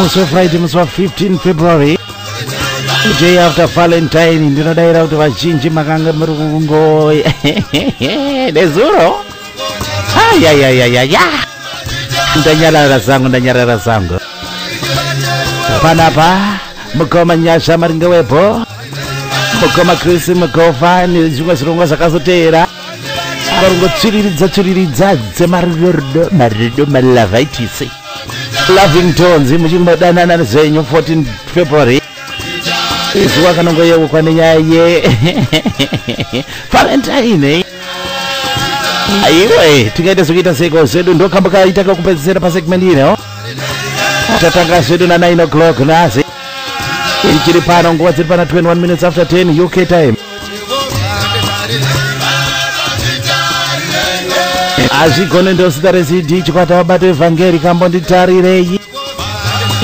musi Friday musi 15 February day after Valentine. Ndinodaira kuti vazhinji makanga muri kungo nezuro ayayayaya ndanyarara zangu panapa mukoma Nyasha Maringe Wepo, mukoma Chris Mukova nezvimwe zvirongwa zvakazoteera varungotsviriridza dzemarido malavitis Loving Tones muchimbodanana zvenyu 14 February izuva kanongoyeukwa nenyaya ye Valentine. Aiwe tingaita zvekuita seko zvedu ndokamba kaita kakupedzisira pasegment ino. Tatanga zvedu na 9 o'clock nasi ichiri pano nguva dziri pana 21 minutes after 10 UK time. Azvigone ndosita residi chikwata vabato evhangeri kambonditarirei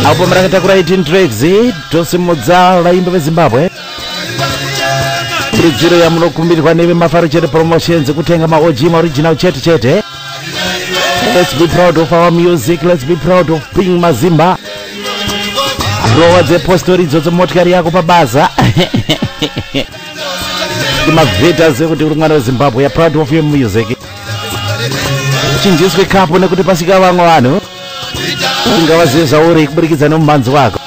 apo marakatakura 18 tracks tosimudza vaimbi veZimbabwe. Kurudziro yamunokumbirirwa neve Mafaro Chete Promotions kutenga ma-OG original chete. Let's be proud of our music. Let's be proud of being Mazimba. Rowa dzepostori idzodzo motikari yako pabaza mavheta sekuti uri mwana weZimbabwe. You're proud of your music. Uchinjiswe kapu nekuti pasika vamwe vanhu ungavazive zvauri kuburikidza nomumhanzi wako.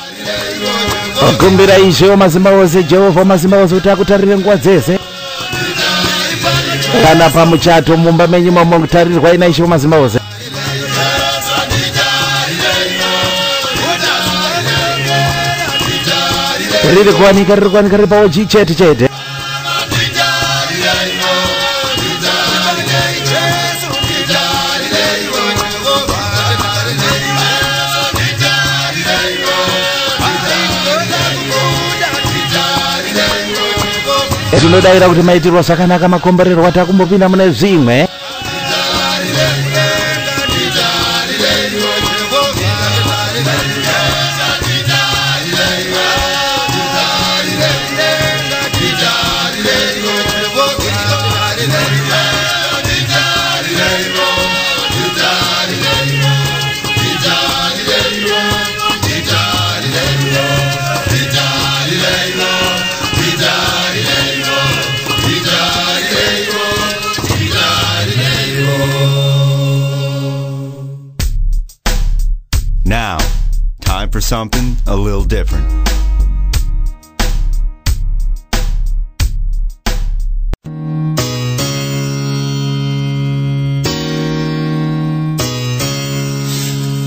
Kumbira Ishe wamazimba ose, Jehovha wamazimba ose kuti akutarire nguva dzese. Kana pamuchato mumba menyu mamongutarirwa ina Ishe wamazimba ose. Riri kuwanika riri pa-OG chete. Tinodaira kuti maitirwa zvakanaka makomborerwa takumbopinda mune zvimwe. Now, time for something a little different.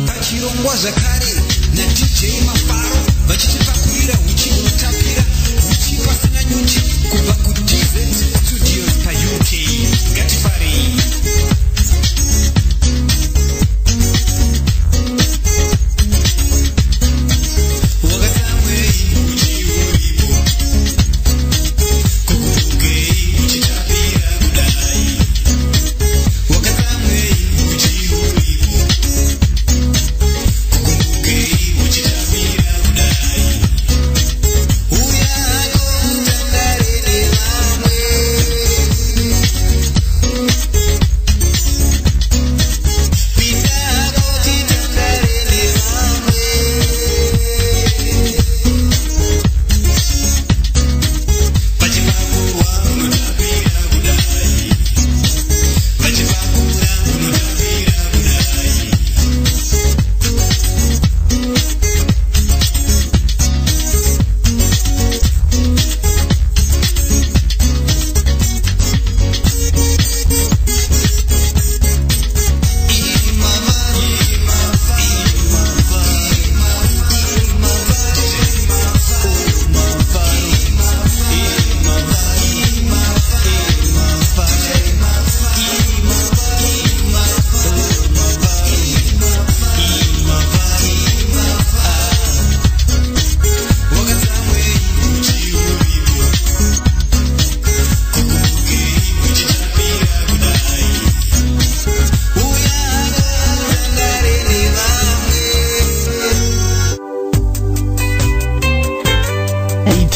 Pachirongwa zvakare na DJ Mafaro vachitipakurira uchinotapira uchipasina nyuchi kubva kuDZ Studios paUK. Ngatifarei.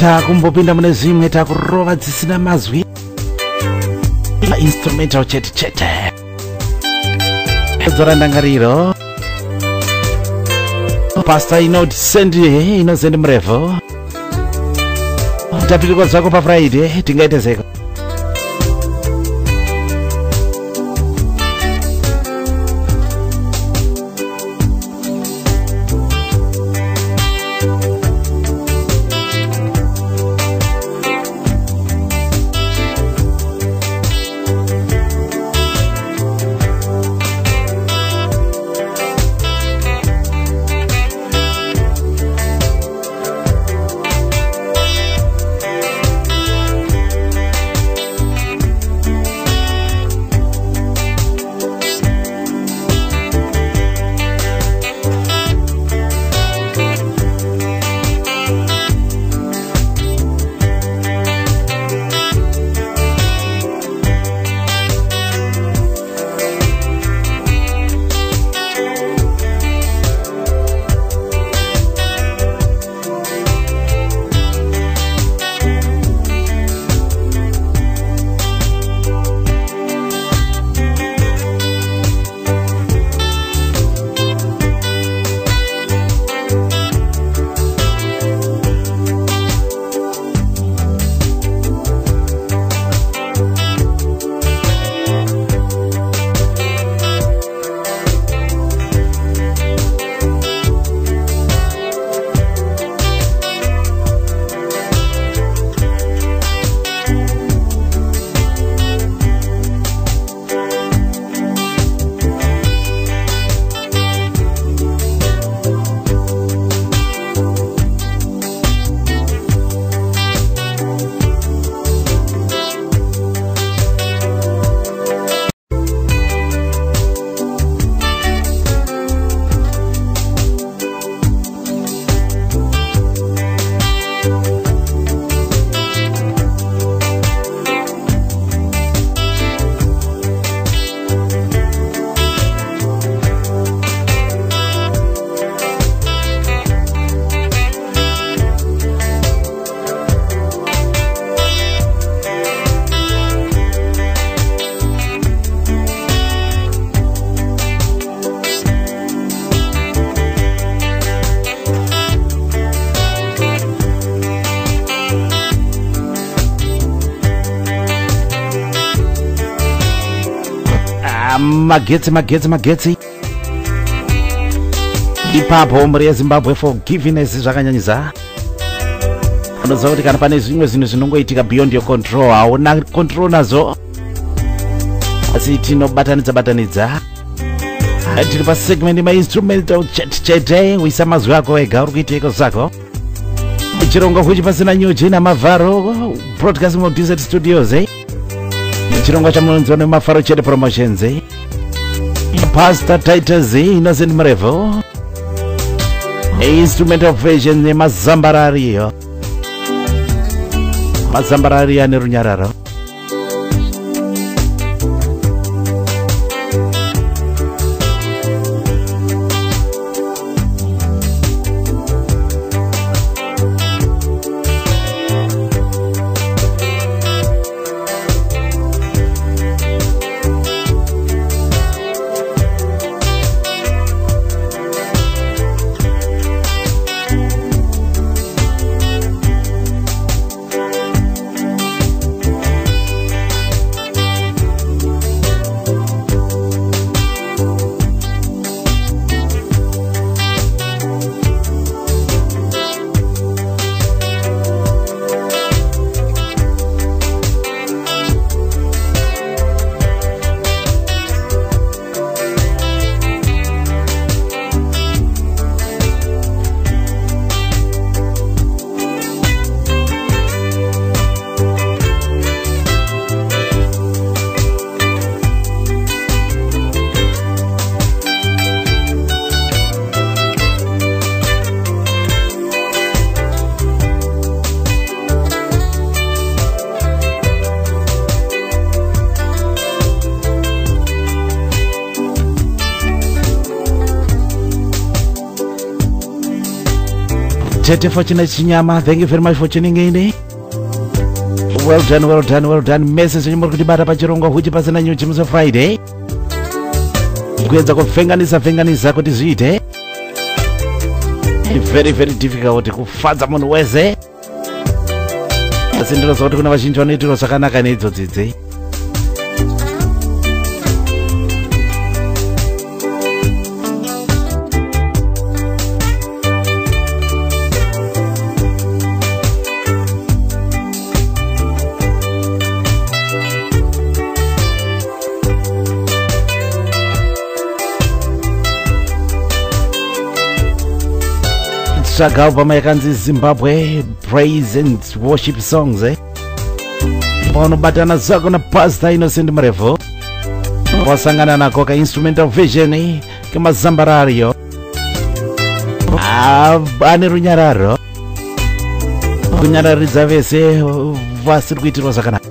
Takumbopinda mune zvimwe takurova dzisina mazwi instrumental chete dzora ndangariro Pastor Innocent mrefu tapilikuwa zako pa Friday tingaitezeka. magetsi ipapo muri yeZimbabwe forgiveness zvakanyanyisa. Unoziva kuti kana pane zvimwe zvinhu zvinongoitika beyond your control, hauna control nazo, asi tinobatanidza tiri pasegment instrumental chete uisa mazwi ako ega uri kuita iko zako chirongwa kuchi pasina nyuchi namavharo broadcasting of Desert Studios chirongwa chamunonzwa nemafaro chete promotions Pastor Titus Innocent mrefu instrumental version yemazambarari ane runyararo. Tete Fortune Chinyama, thank you very much for tuning in. Well done. Message nyumuri kutibata pachirongo huchi pasina nyuchi muso Friday. Kuenza kufenganisa kuti zviite. very very difficult kufadza munhu wese, asi ndinoziva kuti kuna vazhinji vanoitirwa zvakanaka neidzodzidzi. Tsvaga album yakanzi Zimbabwe Praise and Worship Songs, paunobatana zako na Pastor Innocent Mrevo, wasangana nako ka instrumental version kemazambarario ane runyararo kunyararidza vese vasiri kuitirwa zvakanaka.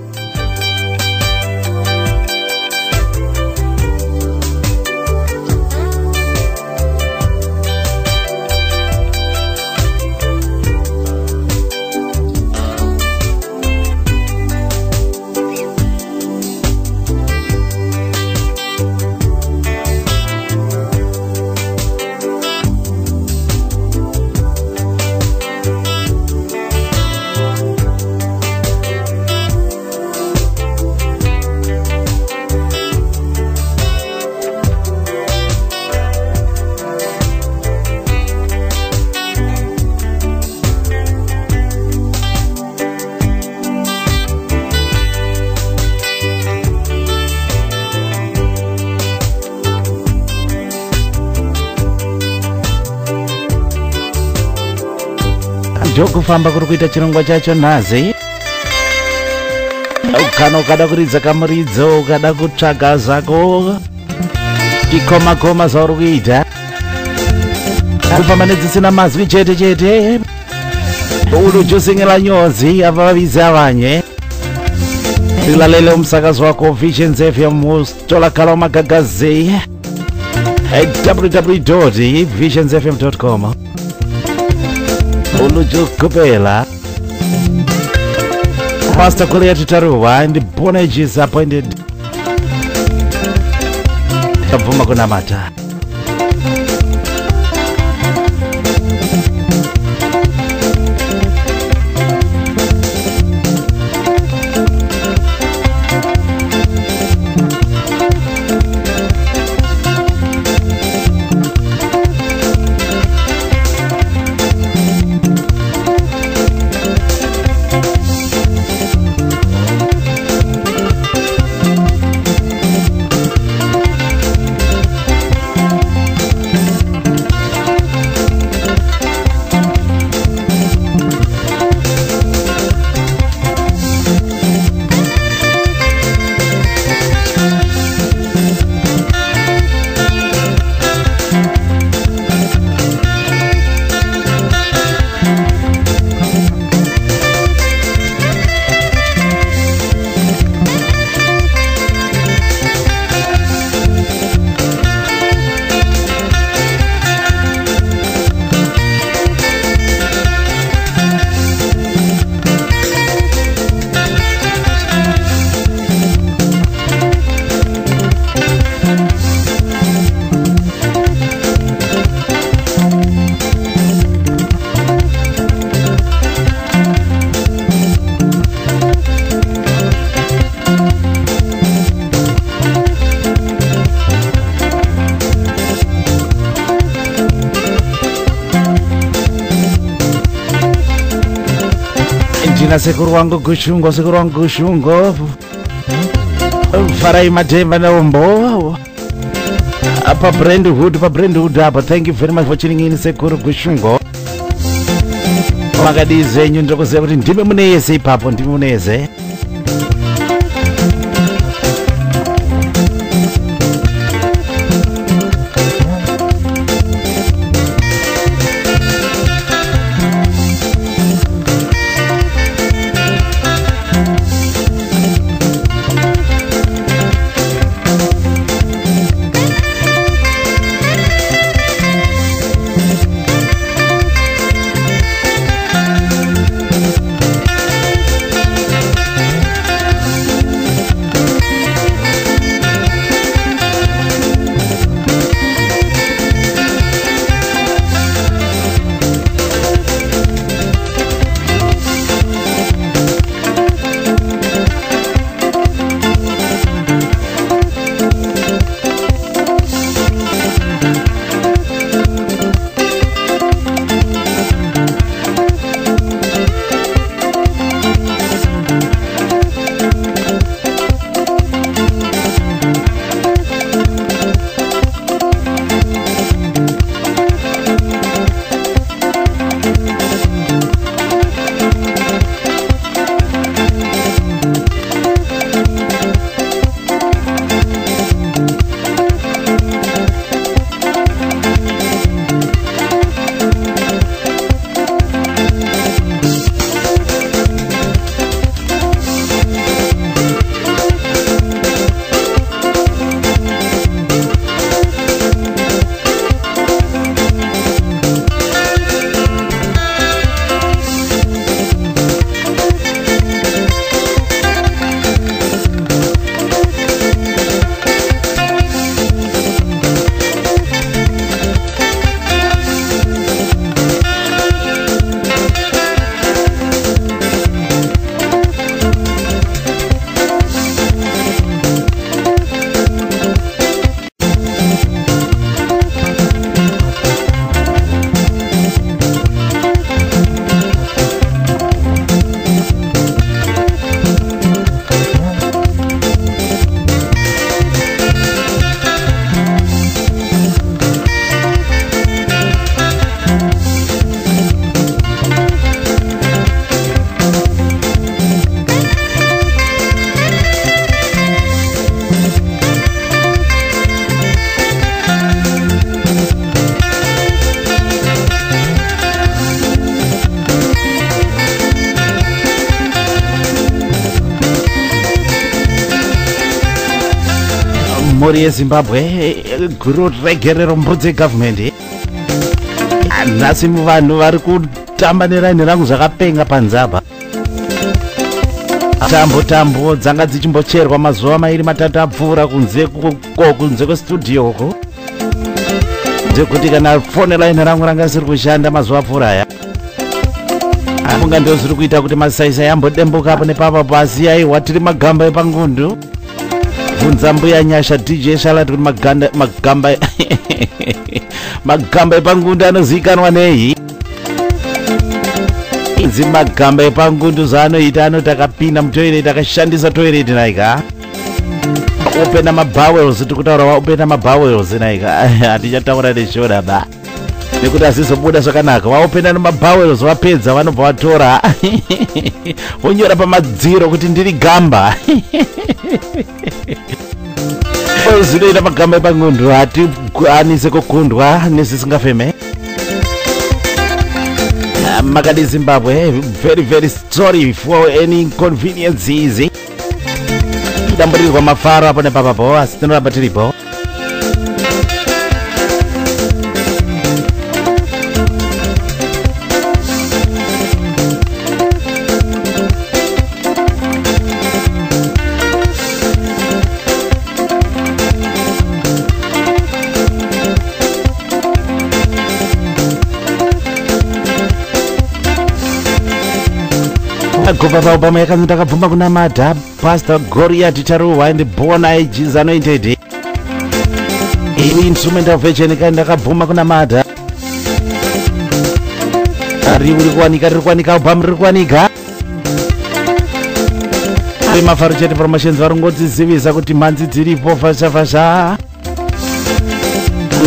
Ndokufamba kuri kuita chirongwa chacho nhazi. Kana ukada kuridza kamuridzo, ukada kutsvaga zvako chikoma zvauri kuita, kufamba nedzisina mazwi chete chete, unojosengera nyodzi ava vavizi avanye. Tilalele umsakazi wako Visions FM mustolakala wamagagazi www.visionsfm.com. Unojokopela Pastor Korea Tutaruwa and the Bonnage is appointed. Tabuma kuna mata. Sekuru wangu Gushungo Farai Matemba na Umbo apa Brentwood apa. Thank you very much for tuning in Sekuru Gushungo. Magadize nyundo kuziva kuti ndime muneze ipapo, ndime muneze. mhuri yezimbabwe guru regerero mbudzi government nhasi vanhu vari kutamba neraini rangu zvakapenga panzapa tambo dzanga dzichimbocherwa mazuva mairi matatu apfuura kunze kwestudio uko ndekuti kana foni line rangu ranga risiri kushanda mazuva apfuura aya amunga ndo zviri kuita kuti masaisai ambodembuka apo nepapapo asi aiwa tiri magamba epangundu bvunza mbuya nyasha DJ Shalati kuti magamba epangundu anozivikanwa nei inzi magamba epangundu zvaanoita anoti akapinda mutoilet akashandisa toilet naika opena mabowels tikutaura waopena mabowels naika hatichataura neshora ba nekuti asizobuda zvakanaka waopena nemabowels wapedza vanobva vatora vonyora pamadziro kuti ndiri gamba zvinoita magamba epangundu hatikwanise kukundwa nesisingafeme makadi Zimbabwe very sorry for any inconveniences damburirwa mafaro apo nepapapo asi tinoramba tiripo gobva Obama yakanzi ndakabvuma kunamata Pastor Goliath Charuwa and Born is Anointed instrumental version kandi ndakabvuma kunamata riri kuwanika Obama riri kuwanika mafaro chete promotions vari ngodzizivisa kuti mhanzi dziripo fasha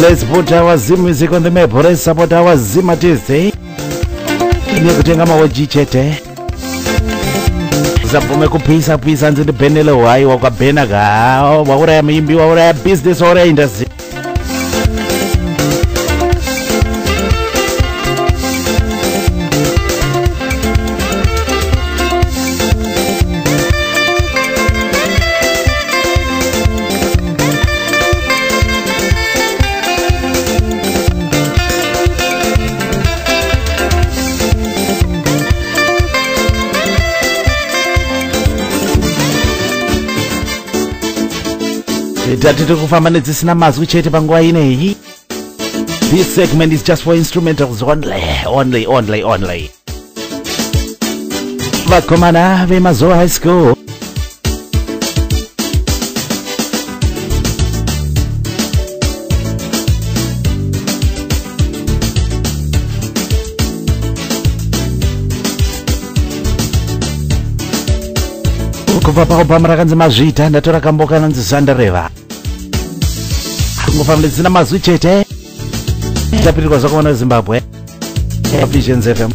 let's put our Zim music on the map, let's support our Zim Tuesday nekutenga maoji chete zabvume kupisa nzindi bhenelo hai wakabhena ga wauraya muimbi wauraya business wauraya industry tatiri kufamba nedzisina mazwi chete panguva ineyi. This segment is just for instrumentals only. Vakomana veMazoa High School kubva paobama rakanzi mazvita ndatora kamboka nanzi Zandareva ngofamba dzina mazwi chete tapirirwa zvakuona Zimbabwe Visions FM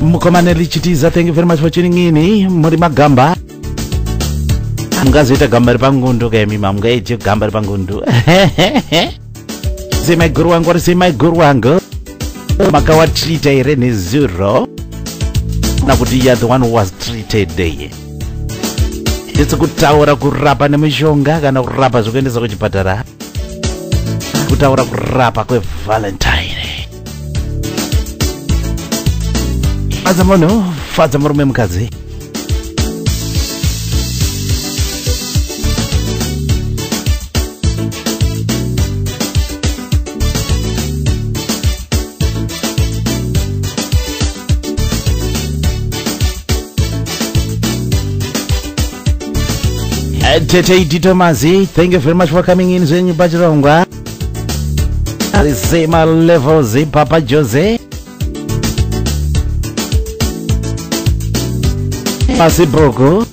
mukomane lichitiza. Thank you very much for tuning in. Muri magamba mungazoita gamba ripangundu kaimima mungaiti gamba ripangundu semai guru wangu ari semai guru wangu makawatreata here nezuro nakuti you are the one who was treated here. Tisi kutaura kurapa nemishonga kana kurapa zvokuendesa kuchipatara, kutaura kurapa kwevalentine. Fadza munhu, fadza murume mukadzi. Tete Ditomazi, thank you very much for coming in. Zwenyu Bachirongwa Sema levels, Papa Jose Masiboko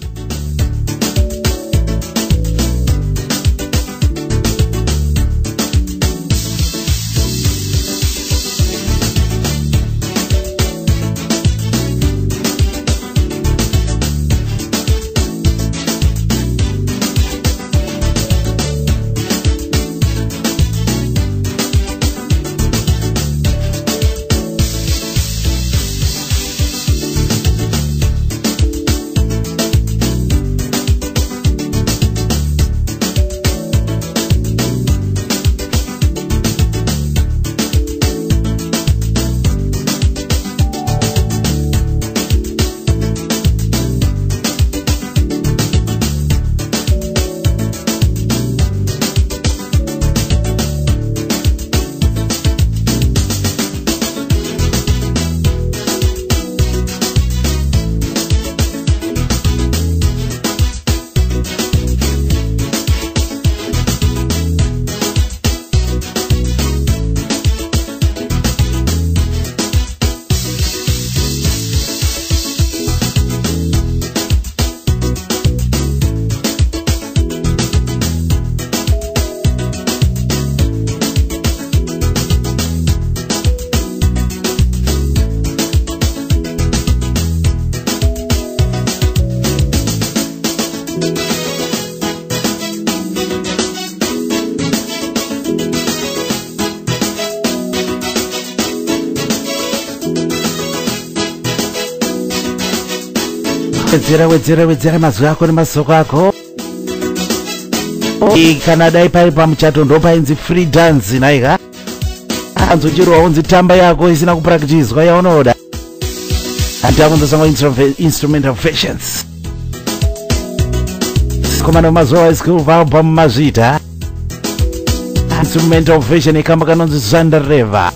wedzera mazwi ako nemasoko ako. Kana dai pai pamuchato ndo painzi free dance naika anzochirwa unzi tamba yako isina kupracticewa yaunoda andakunzosangwa instrumental versions komana mazuva isikuva mumazvita instrumental version ikamba kanonzi Zandareva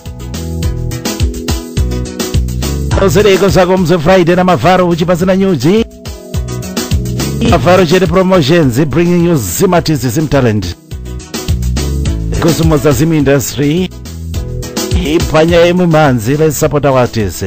osereko zako mze Friday na mavharo uchipasina nyuji mavharo chete promotions bringing you zimatis zim talent kusumoza zim industry ipanya yemu manzi let's support our artists.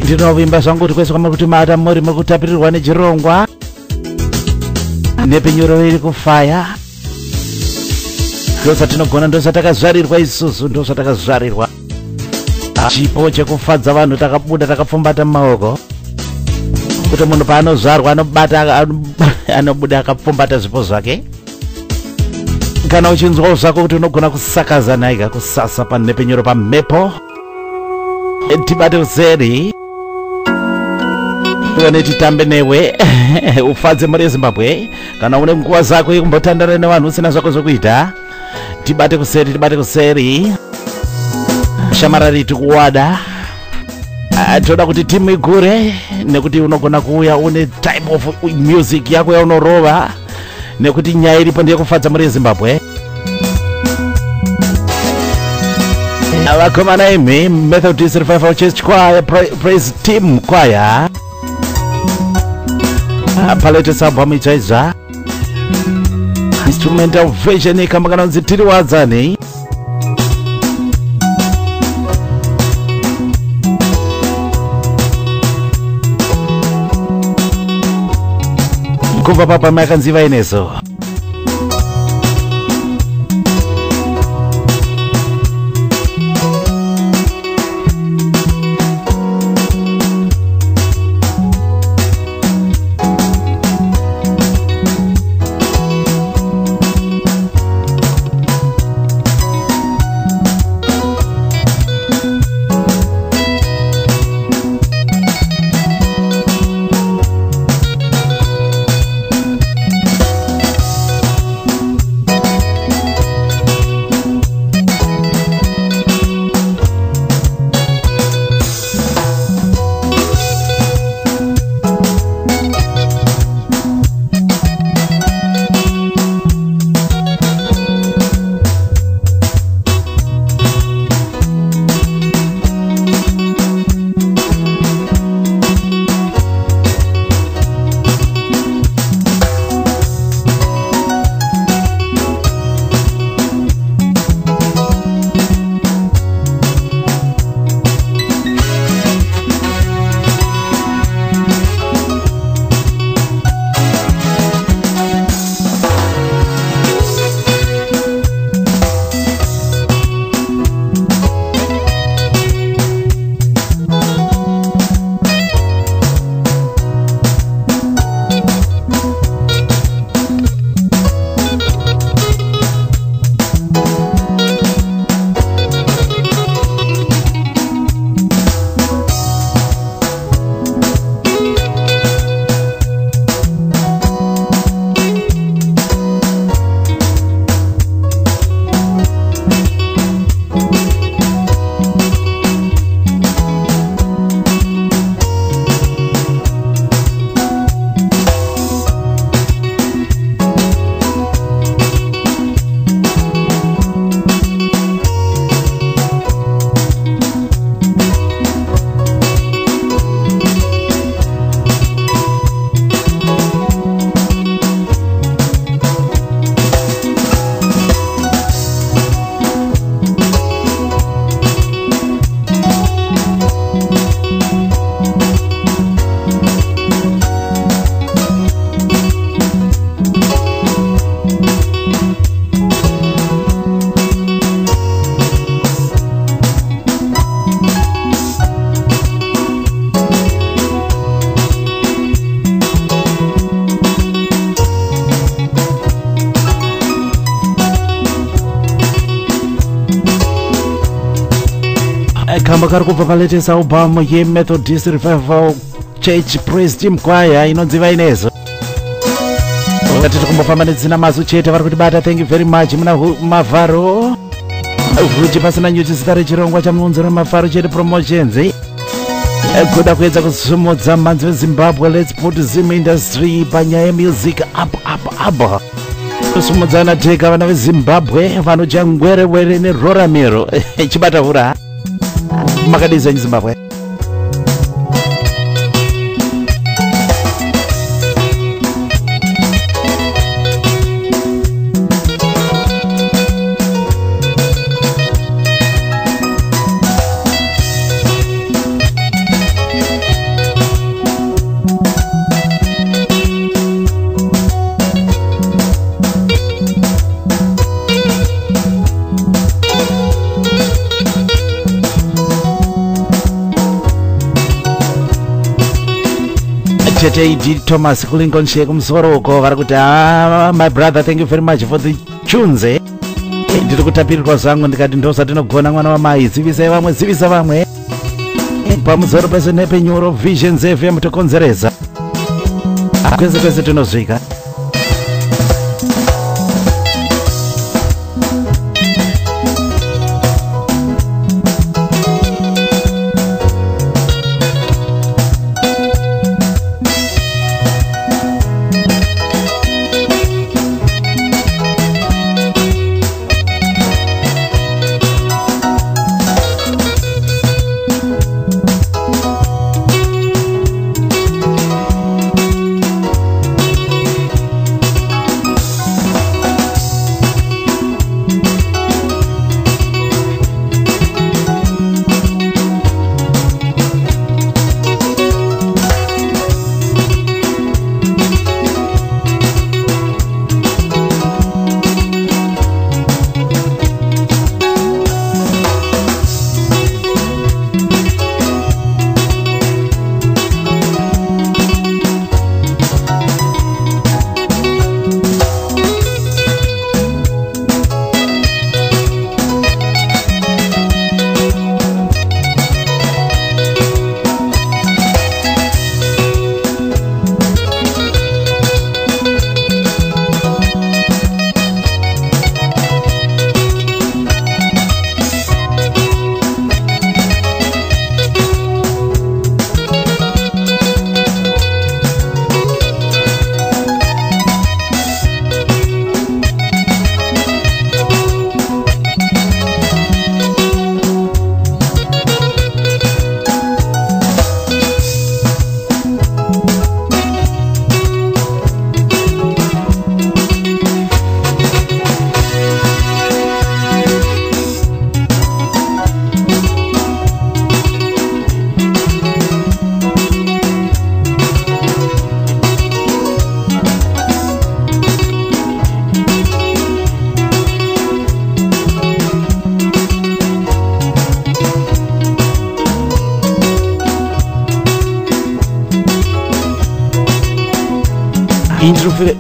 Ndinovimba zvangu kuti kwese kwamuri kuti mata muri mukutapirirwa nechirongwa nepenyuro iri kufaya ndosatinogona ndosatakazvarirwa isusu ndosatakazvarirwa chipo chekufadza vanhu takabuda takapfumbata mumaoko kuti munhu paanozvarwa anobata anobuda akapfumbata zvipo zvake kana uchinzwawo zvako kuti unogona kusakaza naika kusasa panepenyuro pamhepo tibate useri tuone titambe newe ufadze muri Zimbabwe kana une nguva zako yekumbotandara nevanhu usina zvako zvokuita tibate kuseri shamarari tikuwada toda kuti timu igure nekuti unogona kuuya une type of music yako yaunorova nekuti nyaya iripo ndeyekufadza muri Zimbabwe. Vakomana imi Methodist Revival Church Choir Praise Team Choir palete sabhamu ichaizva instrumental version ikamba kanonzi tiri wadzani kubva papa makanziva ineso kamba kari kubva paletesa album yemethodist revival church praise team choir inonziva inezo tiri kumbofamba nedzina mazu chete vari kutibata. Thank you very much muna mavharo vhuchi pasina nyuchi zita rechirongwa chamunziro mafaro chete promotions kuda kuedza kusumudza mhanzi vezimbabwe. Let's put zim industry panyaya yemusic up kusumudzana teka vana vezimbabwe vanocha ngwerewere neroramiro chibata hura makadizwa nyizimbabwe. Chete ID Thomas Kulinkonshek kumsoroko vari kuti my brother, thank you very much for the tunes. Ndiri kutapirirwa zangu ndikati ndosatinoona mwana wamai. Zivisai vamwe, zivisa vamwe pamusoro pese nepenyuro Visions FM tokonzeresa kwese kwese tinozvika.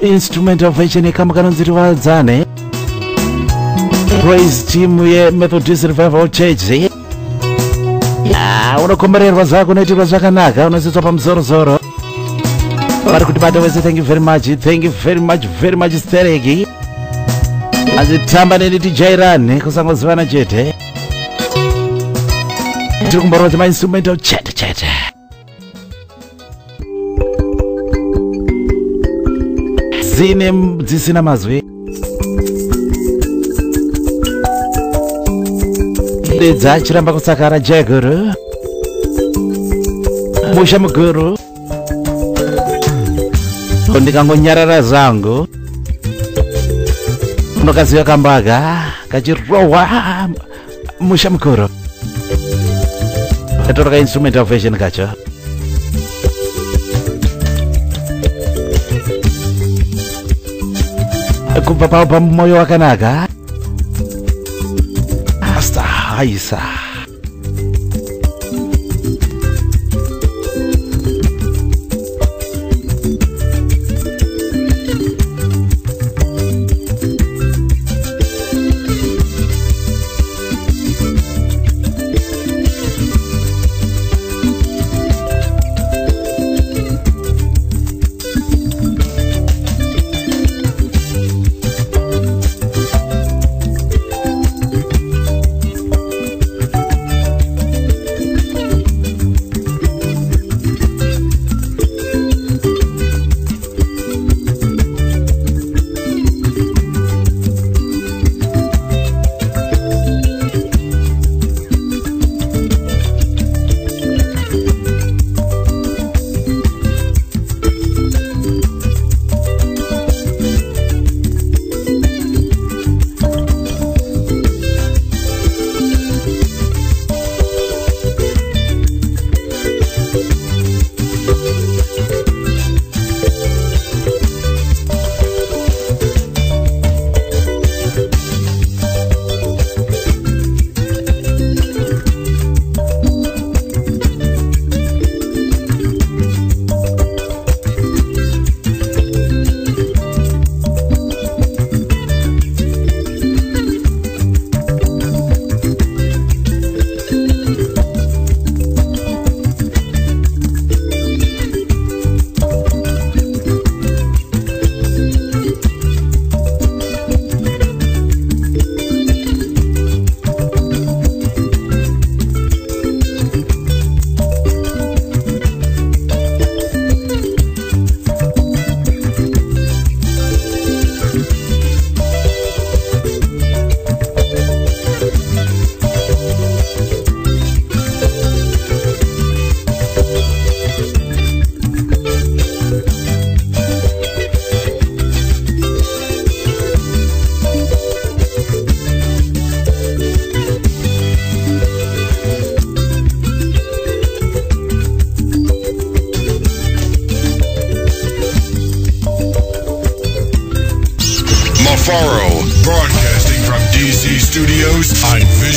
Instrument of Vision kama kanonziri vadzane praise team ye Methodist Revival Church. Unokombererwa zvako unoitirwa zvakanaka unositswa pamusoro vari kutibata wese. Thank you very much, thank you very much Stereki azitamba nenitijairani kusangozivana chete. Tiri kumborwa dzemainstrumental chete dzisina mazwi dedza chiramba kusakara jaguru musha muguru ndikangonyarara zangu unokaziva kambaga kachirohwa musha muguru katoroka instrumental version kacho. Kubva pa moyo wakanaka asta haisa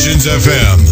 Visions FM.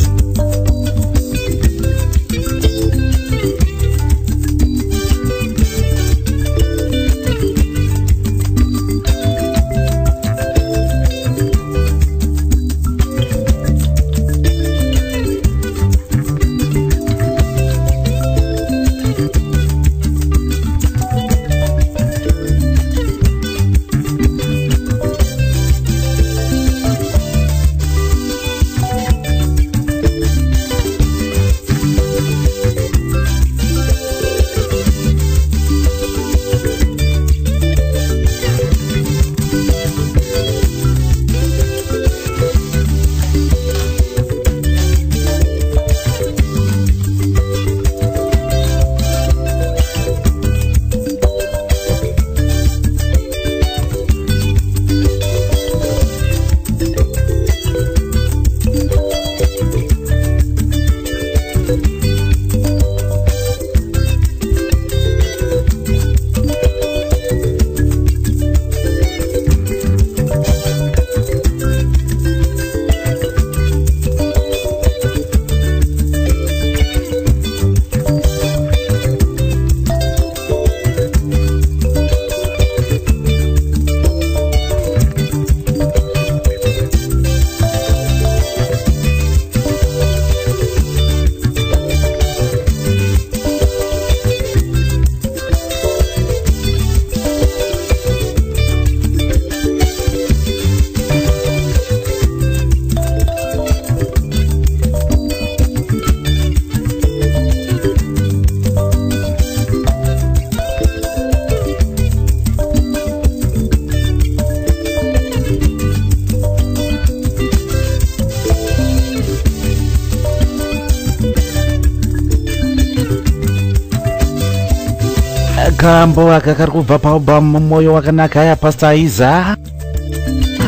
Kambo aka kari kubva paubhamu moyo wakanaka ya Pastor Iza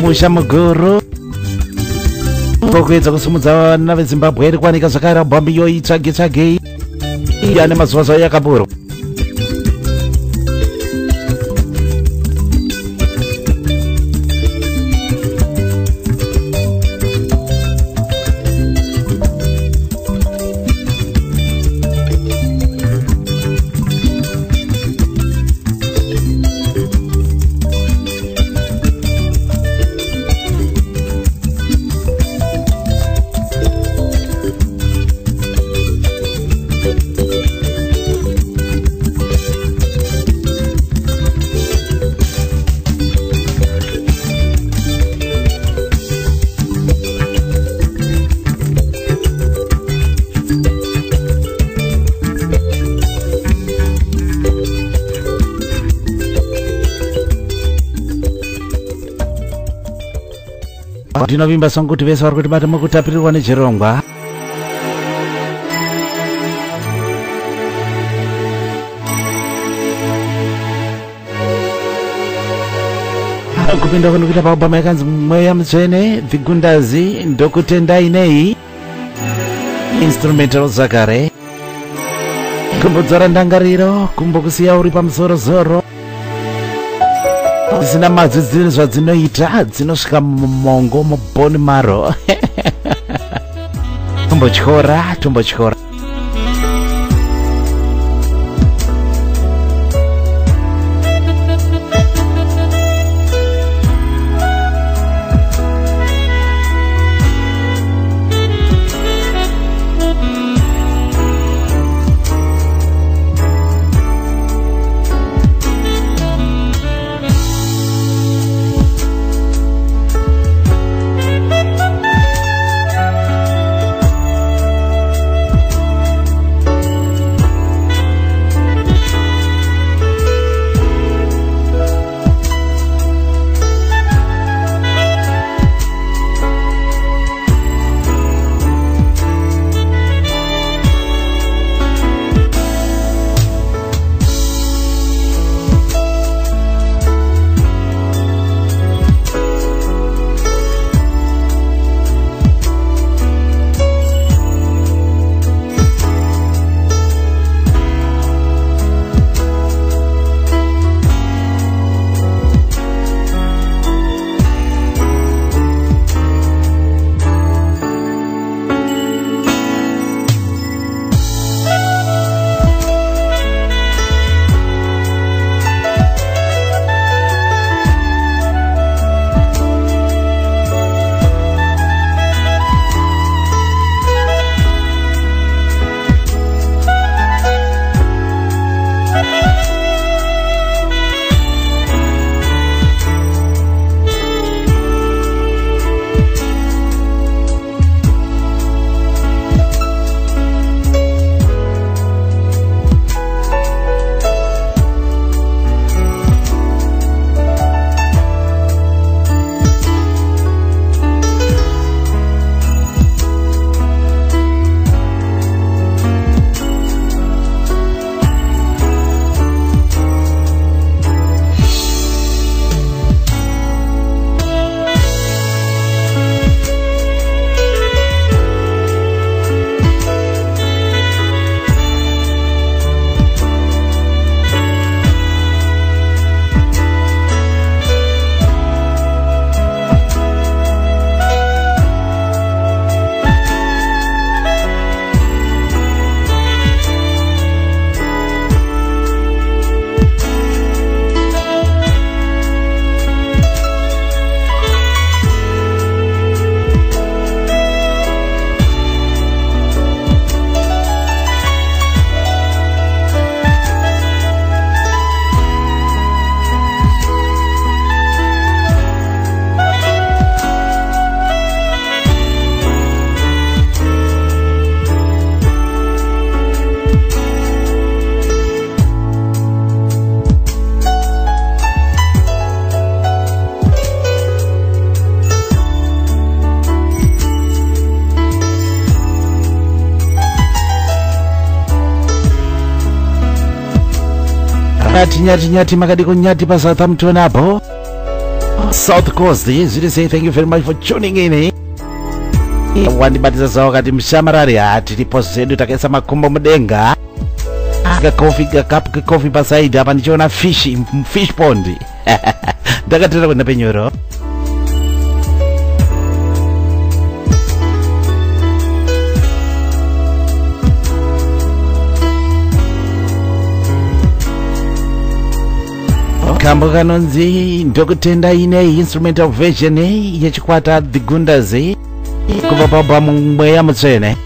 musha muguru kokuedza kusumudza vana veZimbabwe iri kuwanika zvakaira bhambi iyo itsvage ane mazuva zvayo yakapurwa. Ndinovimba songo kuti vese vari kutibata mukutapirirwa nechirongwa. Kupinda kuno kuita paubhama yakanzi mweya mutsvene Vigundazi ndokutendai nei instrumental zakare kumbodzora ndangariro kumbokusiya uri pamusoro-soro dzisina madzidziri zvadzinoita dzinosvika mumongo mubhoni maro tombotyora nyati makadi kunyati pa Southampton hapo South Coast. Zili say thank you very much for tuning in. Wandibatiza sawa kati mshamarari tilipo zedu takesa makumbo mudenga coffee pasaidi hapa nichona fish pond. Ndakatira kwenda penyoro. Kambo kanonzi ndokutenda ine instrumental version yechikwata The Gundas kuva pabva mumweya mutsvene.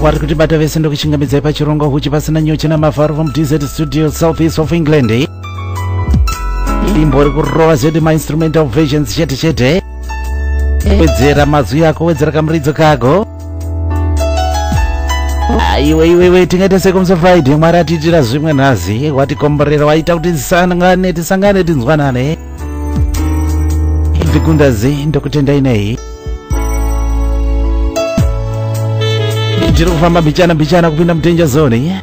Wari kuti bata vese ndokuchingamidzai pachirongo huchi pasina nyuchi namavharo from DZ Studio Southeast of England. Imbori kurova zvedu ma-instrumental versions chete chete. Wedzera mazwi yako, wedzera kamuridzo kako. Iwe tingaita sekumso Friday Mwari atiitira zvimwe nhazi watikomborera waita kuti tisangane tinzwanane. The Gundas ndokutenda inei. Ndiri kufamba mbichana kupinda mudanger zone.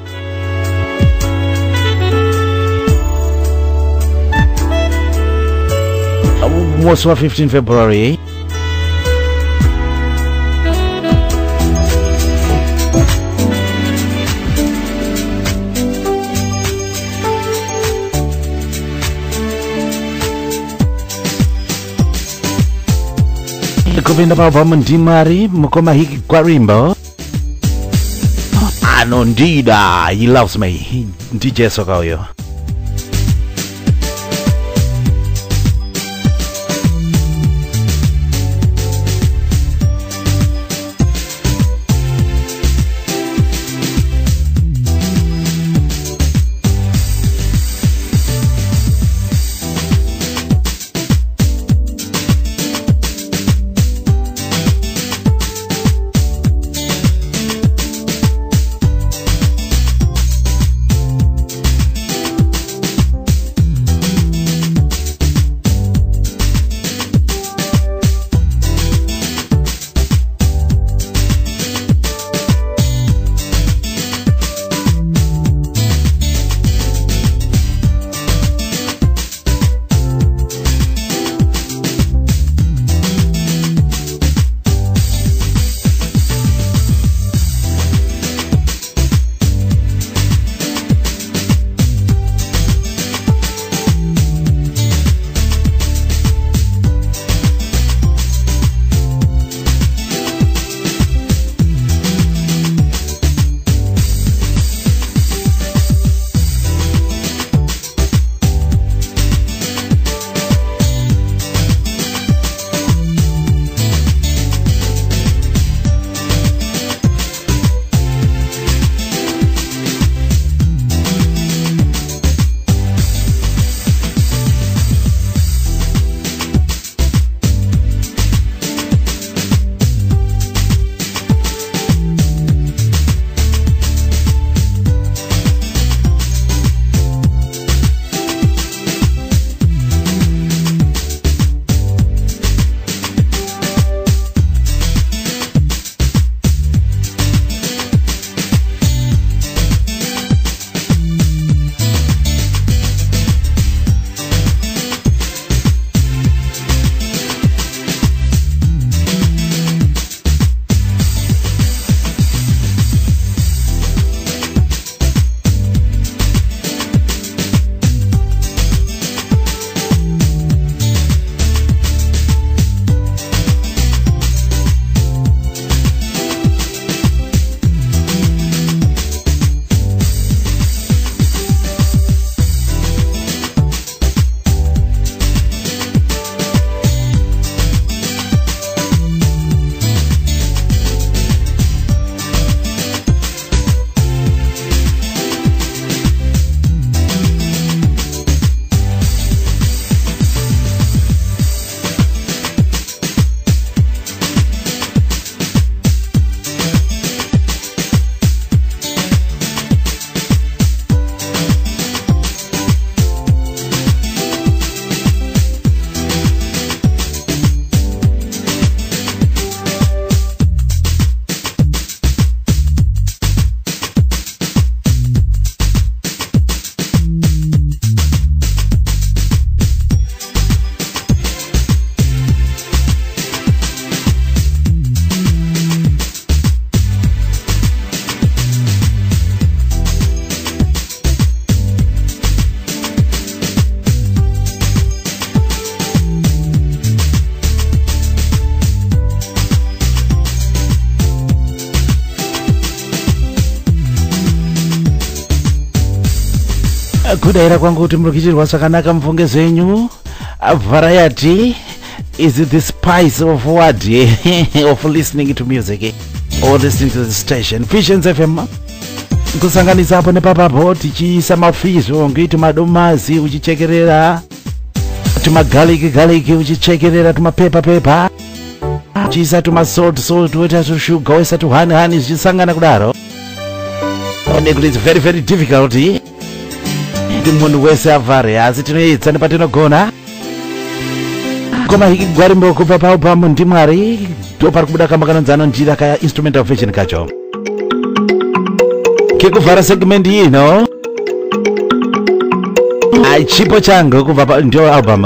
Musi wa 15 February. Kupinda pabva mundimari mukoma hiki kwarimbo. Anondida, he loves me. DJ Soka uyo. kudaira kwangu kuti murikichirwa zvakanaka mfunge zenyu. Variety is the spice of what of listening to music or listening to the station Visions FM. Kusanganisa hapo nepapapo tichiisa mafizo ngiti madomazi uchichekerera, tumagaliki uchichekerera, tumapepa chisa tumasalt weta sugar wesa tuhani zichisangana kudaro. And it is very difficult kuti munhu wese avhare, asi tinoedza nepatinogona. Koma hiki gwarimbo kubva paupamu ndimwari ndopari kubuda kamba kanonzano njira kaya instrumental version kacho kekuvhara segment ino. Chipo changu kubva ndio album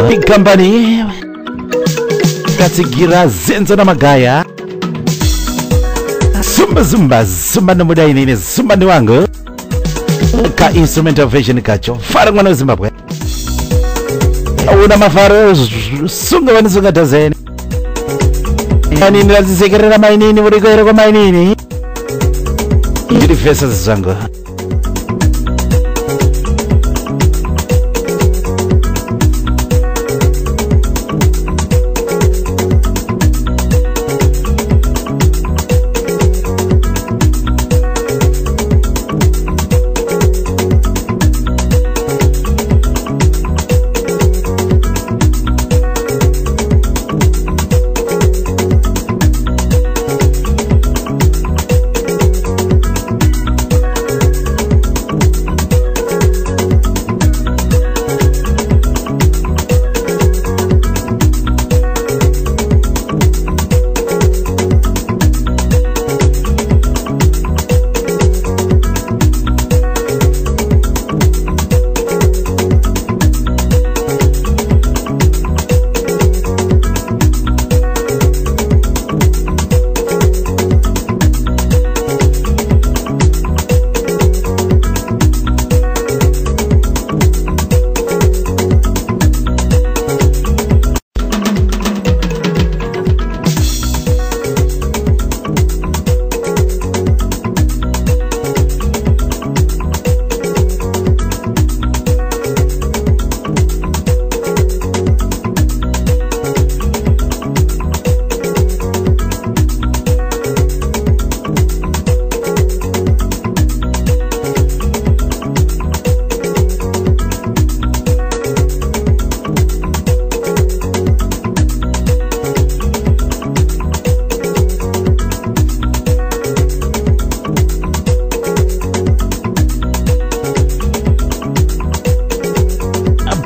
Big Company katsigira Zenzo na Magaya Zumba nomuda inene Zumba ni wangu ka instrumental version kacho fara mwana Zimbabwe una mafaro sunga wani sunga tazeni yani nirazisekerera mainini urikoere kwa mainini ndiri fesa zangu.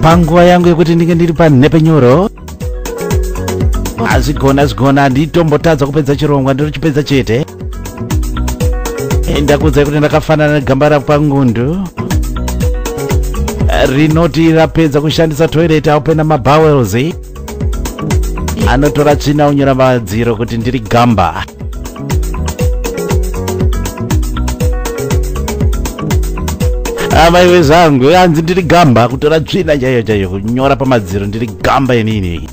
Panguva yangu yekuti ndinge ndiri panhepenyuro azvigona nditombotadza kupedza chirongwa ndirichipedza chete. Ndakudzai kuti ndakafanana negamba rapangundu rinoti rapedza kushandisa toilet aupena mabowels anotora tsvina unyora madziro kuti ndiri gamba. Amaiwe zangu hanzi ndiri gamba kutora tsvina chaiyo kunyora pamadziro ndiri gamba inini.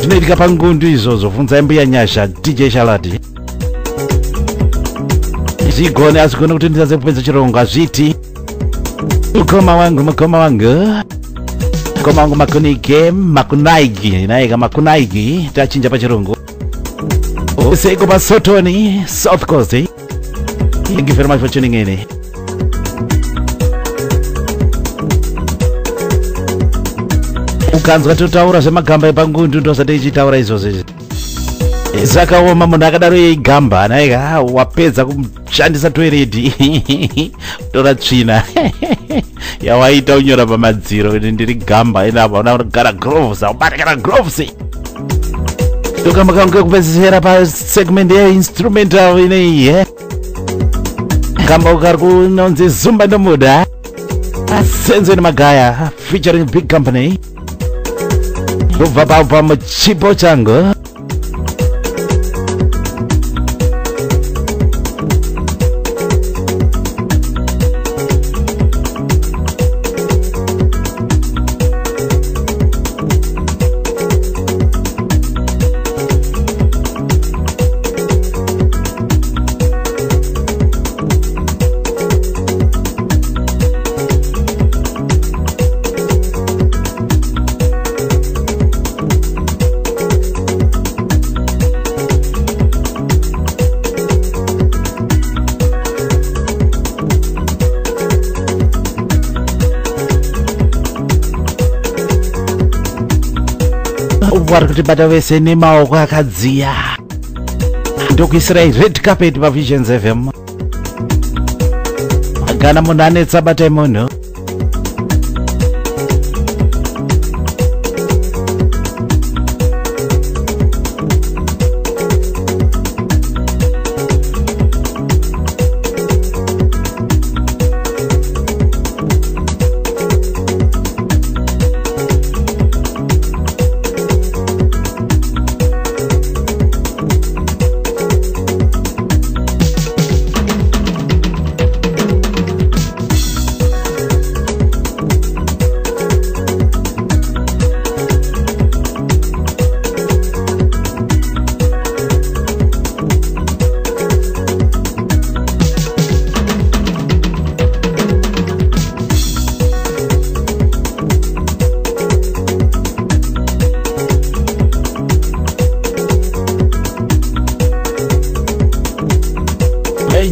Zvinoitika pangundu izvozvo bvunzai mbuya Nyasha DJ Shalati. Zvigone azvigone kuti ndisaze kupedza chirongwa hazviti. Mukoma wangu makunaigi tachinja pachirungu useiko pasotoni South Coast. Thank you very much for tuning in. Ukanzwa totaura zvemagamba epangundu ndosati ichitaura izvozvo zvakaoma. Munhu akadaro yeigamba naika wapedza kushandisa toilet tora tsvina yawaita unyora pamadziro kuti ndiri gamba inapa unagara gloves aubatikana gloves. Tokamba kangu kupedzisira pa segment ye-instrumental inei kamba ukari kunonzi Zumba nomuda Zenzo na Magaya featuring Big Company kubva paupamu chipo changu. wari kutibata vese nemaoko akadziya ndokuisirai red carpet pavisions FM. Kana munhu anetsa batai munhu.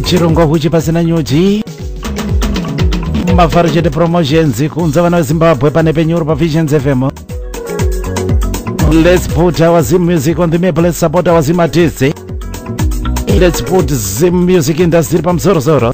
Chirongwa kuchi pasina nyuchi mafaro chete promotions kunza vana veZimbabwe pane penyuro pavisions FM. Let's put our Zim music on the map. Let's support our Zim artists. Let's put Zim music industry pamsorosoro.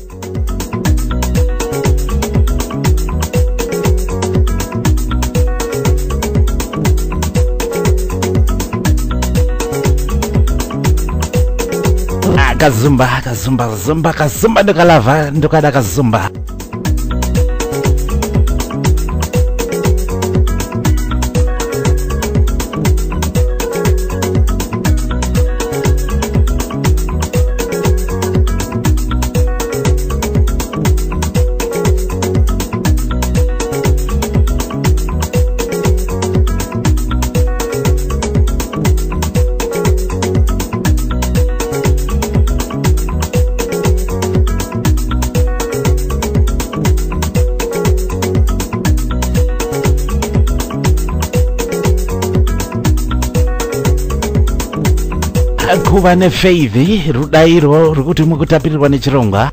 Kazumba ndokalava ndokada kazumba. Kuva nefeivi rudairo rukuti mukutapirirwa nechirongwa.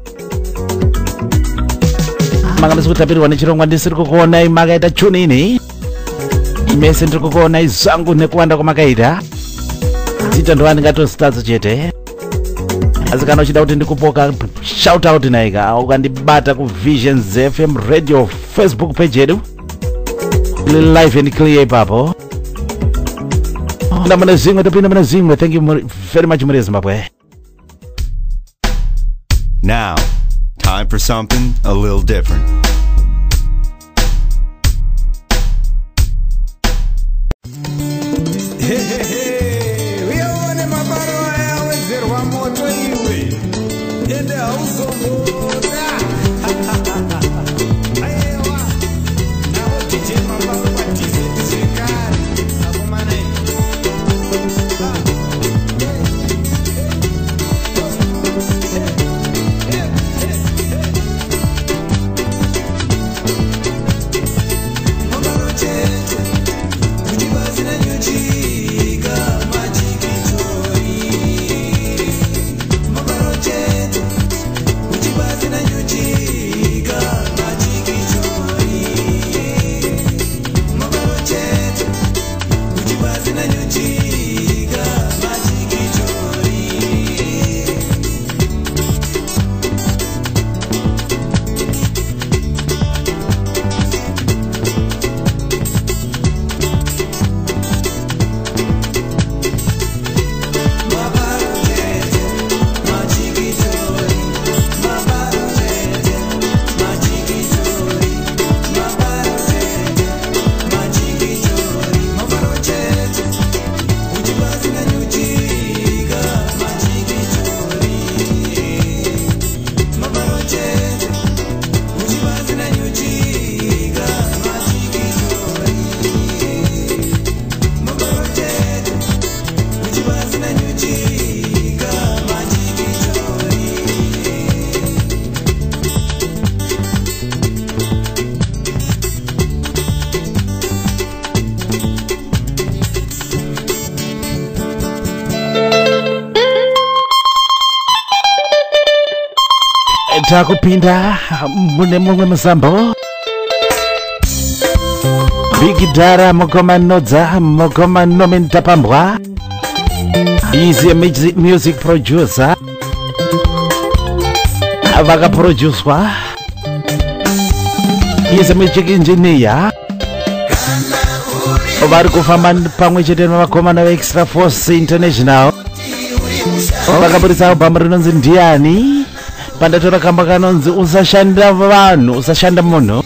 Makamisi kutapirirwa nechirongwa ndisiri kukuonai makaita chunini. Mese ndiri kukuonai zangu nekuwanda kwamakaita. Zita ndova ndingatositadzo chete. Asi kana uchida kuti ndikupoka shout out naika ukandibata ku Visions FM radio Facebook page yedu live and clear ipapo. Thank you very much, Zimbabwe. Now, time for something a little different. Takupinda mune mumwe musambo Big Dara Mokoma Nodza Mokoma Nomen Tapambwa. He's a music producer. Avaga producer. He's a music engineer. Vari kufamba pamwe chete navakomana veExtra Force International. Vakaburisa album rinonzi Ndiani. Pandatora kamba kanonzi usashanda vanhu, usashanda munhu.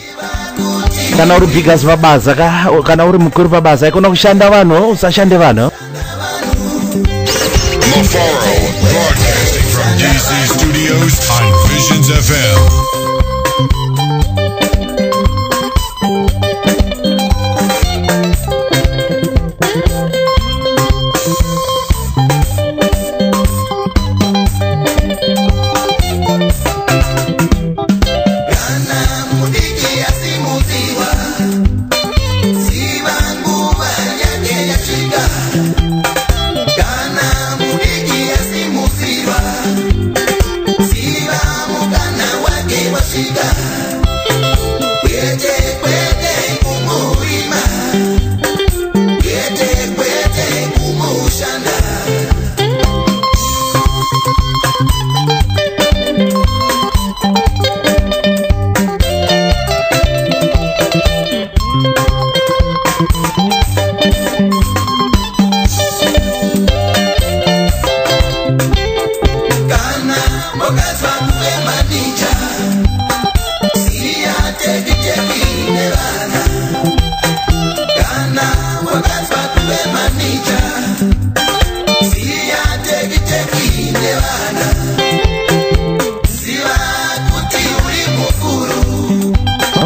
Kana uri biggers pabasa kana uri mukuru pabasa ikona kushanda vanhu, usashande vanhu. Mafaro, broadcasting from DC Studios on Visions FM.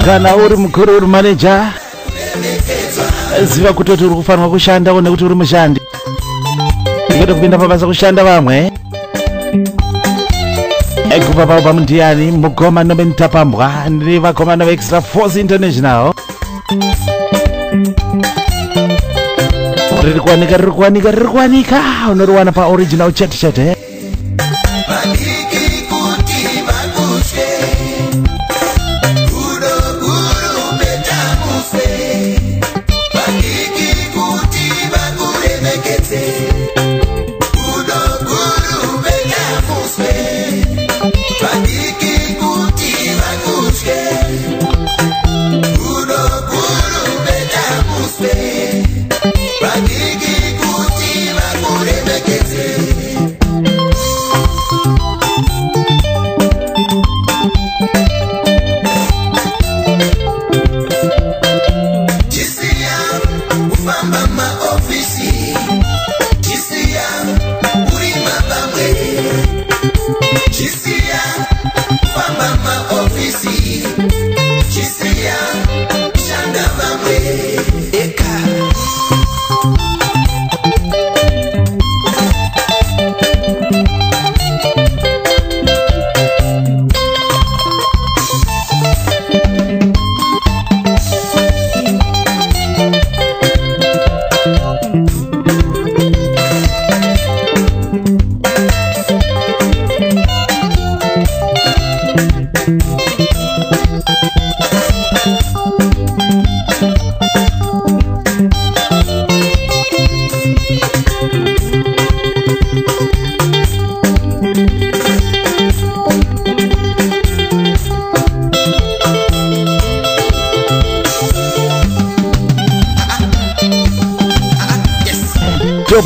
Kana uri mukuru uri manager ziva kuti uri kufanwa kushanda one kuti uri mushandi ngeke kupinda pabasa kushanda vamwe ekupa pa Ndiani Mokoma Nomen Tapambwa ndi vakomana veExtra Force International. Riri kuwanika unoriwana pa original chat.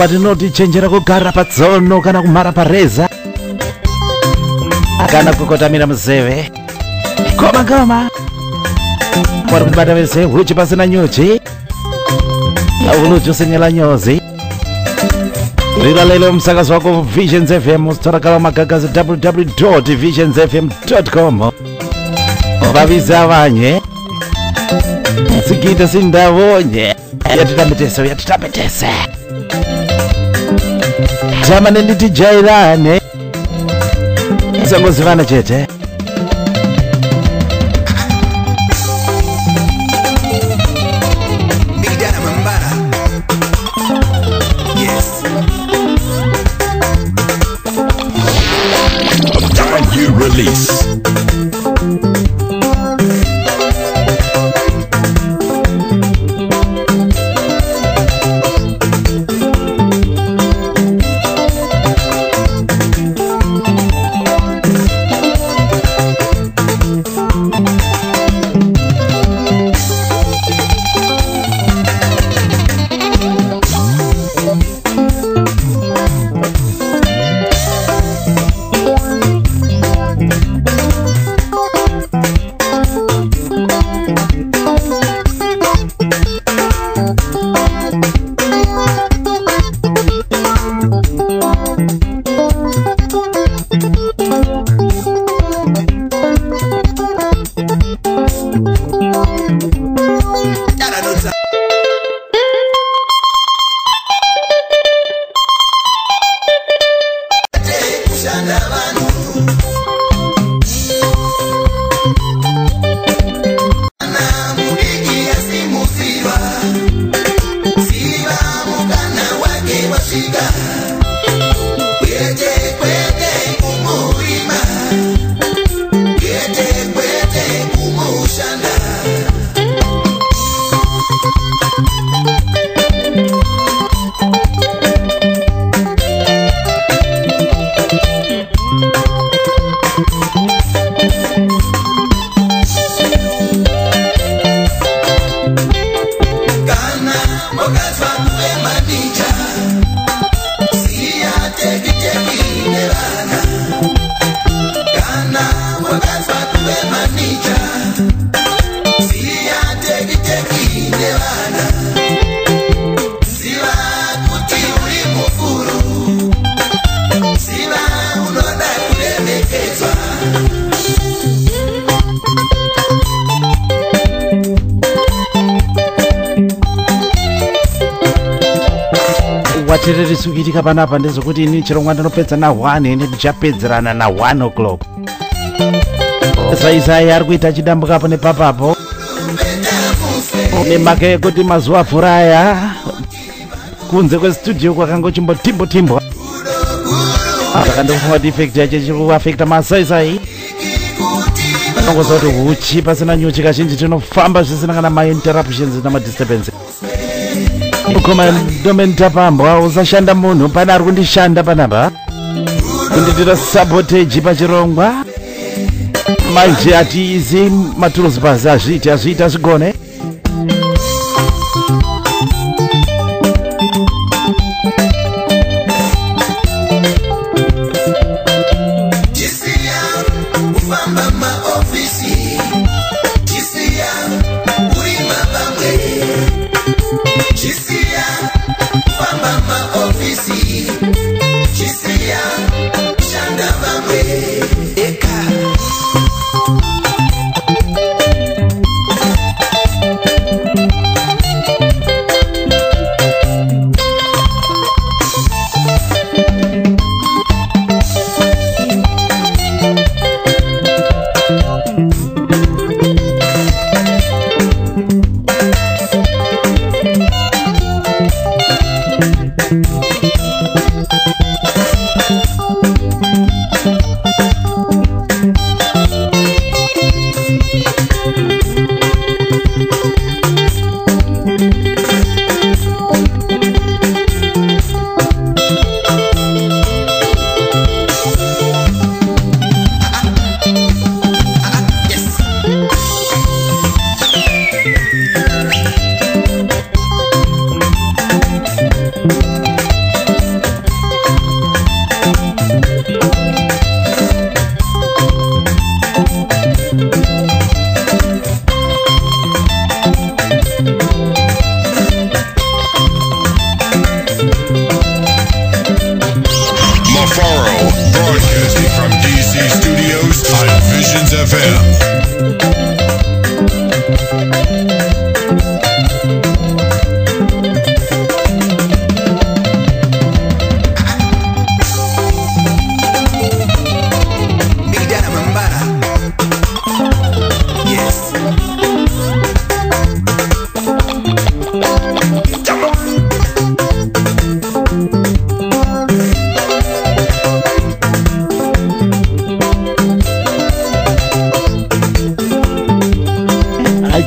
Patinoti chenjera kugara patsono kana kumhara pareza kana kukotamira muzeve koma kwari kubata vese huchi pasina nyuchi unojosenyela nyozi rira lelo msakazi wako Visions FM usitora magagazi www.visionsfm.com vaviza vanye sigita sindavonye yatitambetese Jama nenditi jairane Zangozivana chete Big Dara Mambara. Yes. Brand new release. Watereri sukitika panapa ndezokuti ini chirongwa ndinopedza na 1 ende ndichapedzerana na 1 o'clock. Saizai ari kuita chidambuka apo nepapapo nemaka yekuti mazuva apfuuraya kunze kwestudio kwakangochimbotimbo saka ndofunga kuti effect yacho chiri kuafekta masaisai anongozva kuti huchi pasina nyuchi kazhinji tinofamba zvisina kana mainterruptions namadisturbance. Ukoma ndomenitapambwa usashanda munhu pana ari kundishanda panapa kunditira sabotage pachirongwa manje hatiizi matools basi hazviiti zvigone.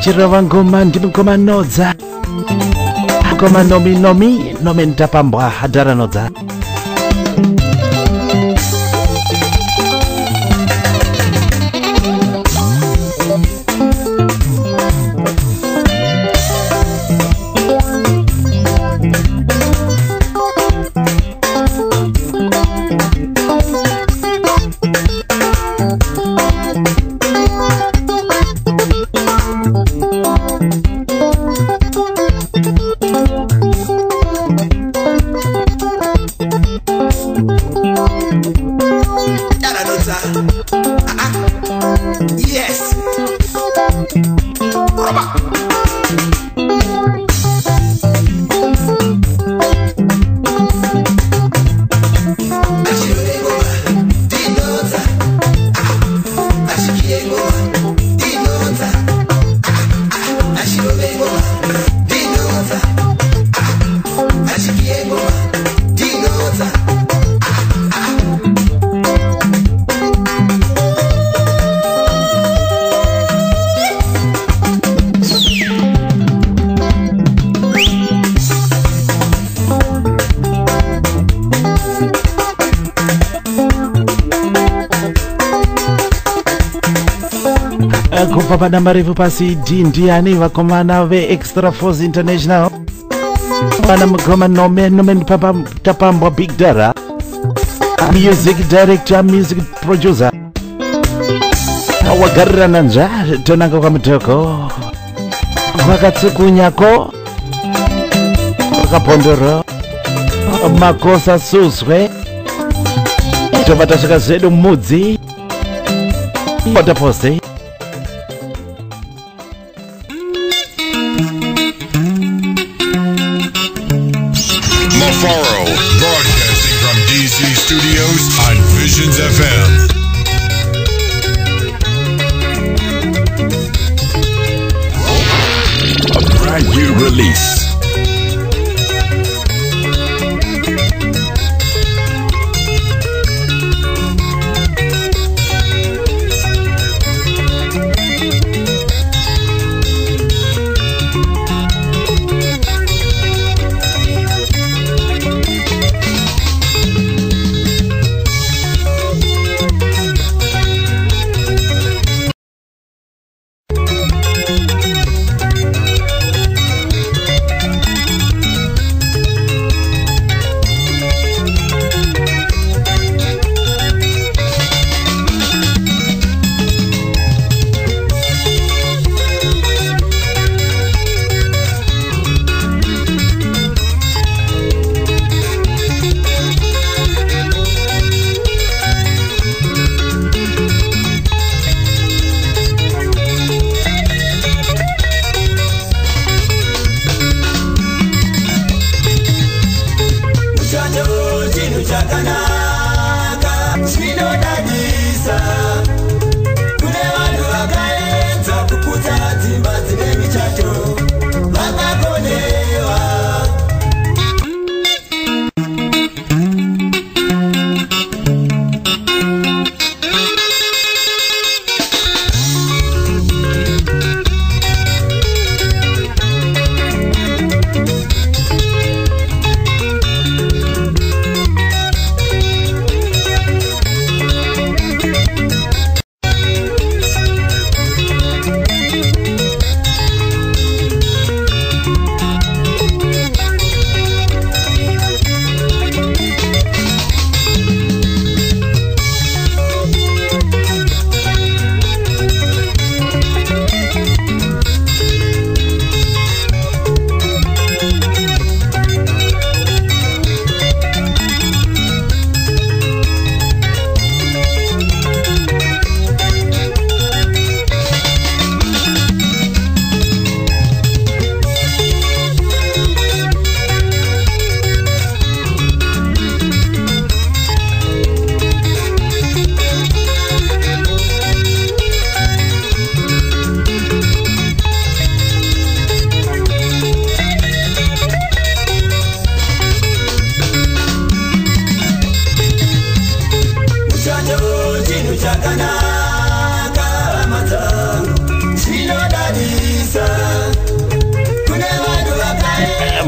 Chirova ngoma ndimukoma nodza ngoma nomi nitapambwa hadara nodza. kubva padamba refu pacd ndiani vakomana veextra force international vana mugoma nomen tapambwa big dara music director music producer wagarirana nzva tonanga kwamutoko vakatsukunyako vakapondoro makosa suswe tobva tasvika zvedu mudzi potaposte Mafaro, broadcasting from DC Studios on Visions FM. A brand new release.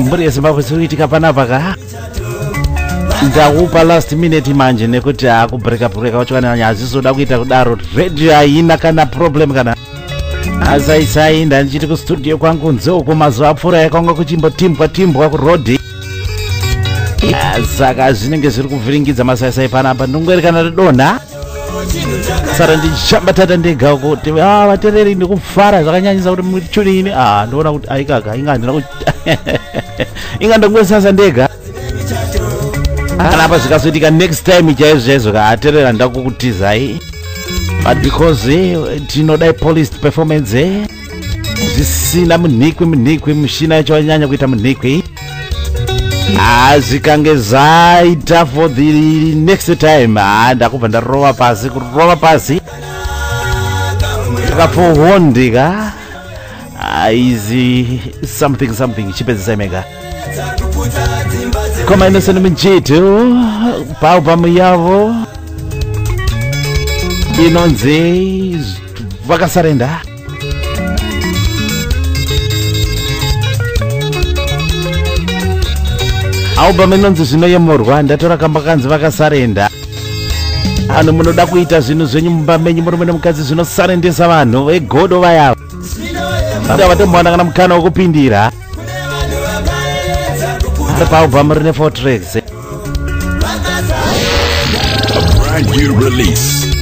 mburi yezimbabwe sikuitika panapa ka ndakupa last minute manje nekuti hakubreka wacho kana hazizoda kuita kudaro radio haina kana problem kana asaisai ndandichiti kustudio kwangu nzeuko mazuva apfuura yakanga kuchimbotimbwa kurodhi saka zvinenge zviri kuvhiringidza masaisai panapa ndingoerekana redonha sara ndichambatata ndega kuti vatereri ndikufara zvakanyanyisa kuti muchunini ndoona kuti aikaka inga ndongosasa ndega kana apa zvikazoitika next time chaizvo kaaterera ndakukutizai but because tinodai polished performance zvisina munhikwi mushina yacho wanyanya kuita munhikwi zvikange zvaita for the next time ndakubva ndarova pasi takafohondeka izi something chipedzisa mega koma inoseni mujetu paalbum yavo inonzi vakasarenda album inonzi zvinoyemurwa ndatora kamba kanzi vakasarenda Ano munoda kuita zvinhu zvenyu mumba menyu murume nemukadzi zvinosarendesa vanhu vegodo vaya vatombowana kana mukana wokupindira paubva rine 4 tracks. A brand new release.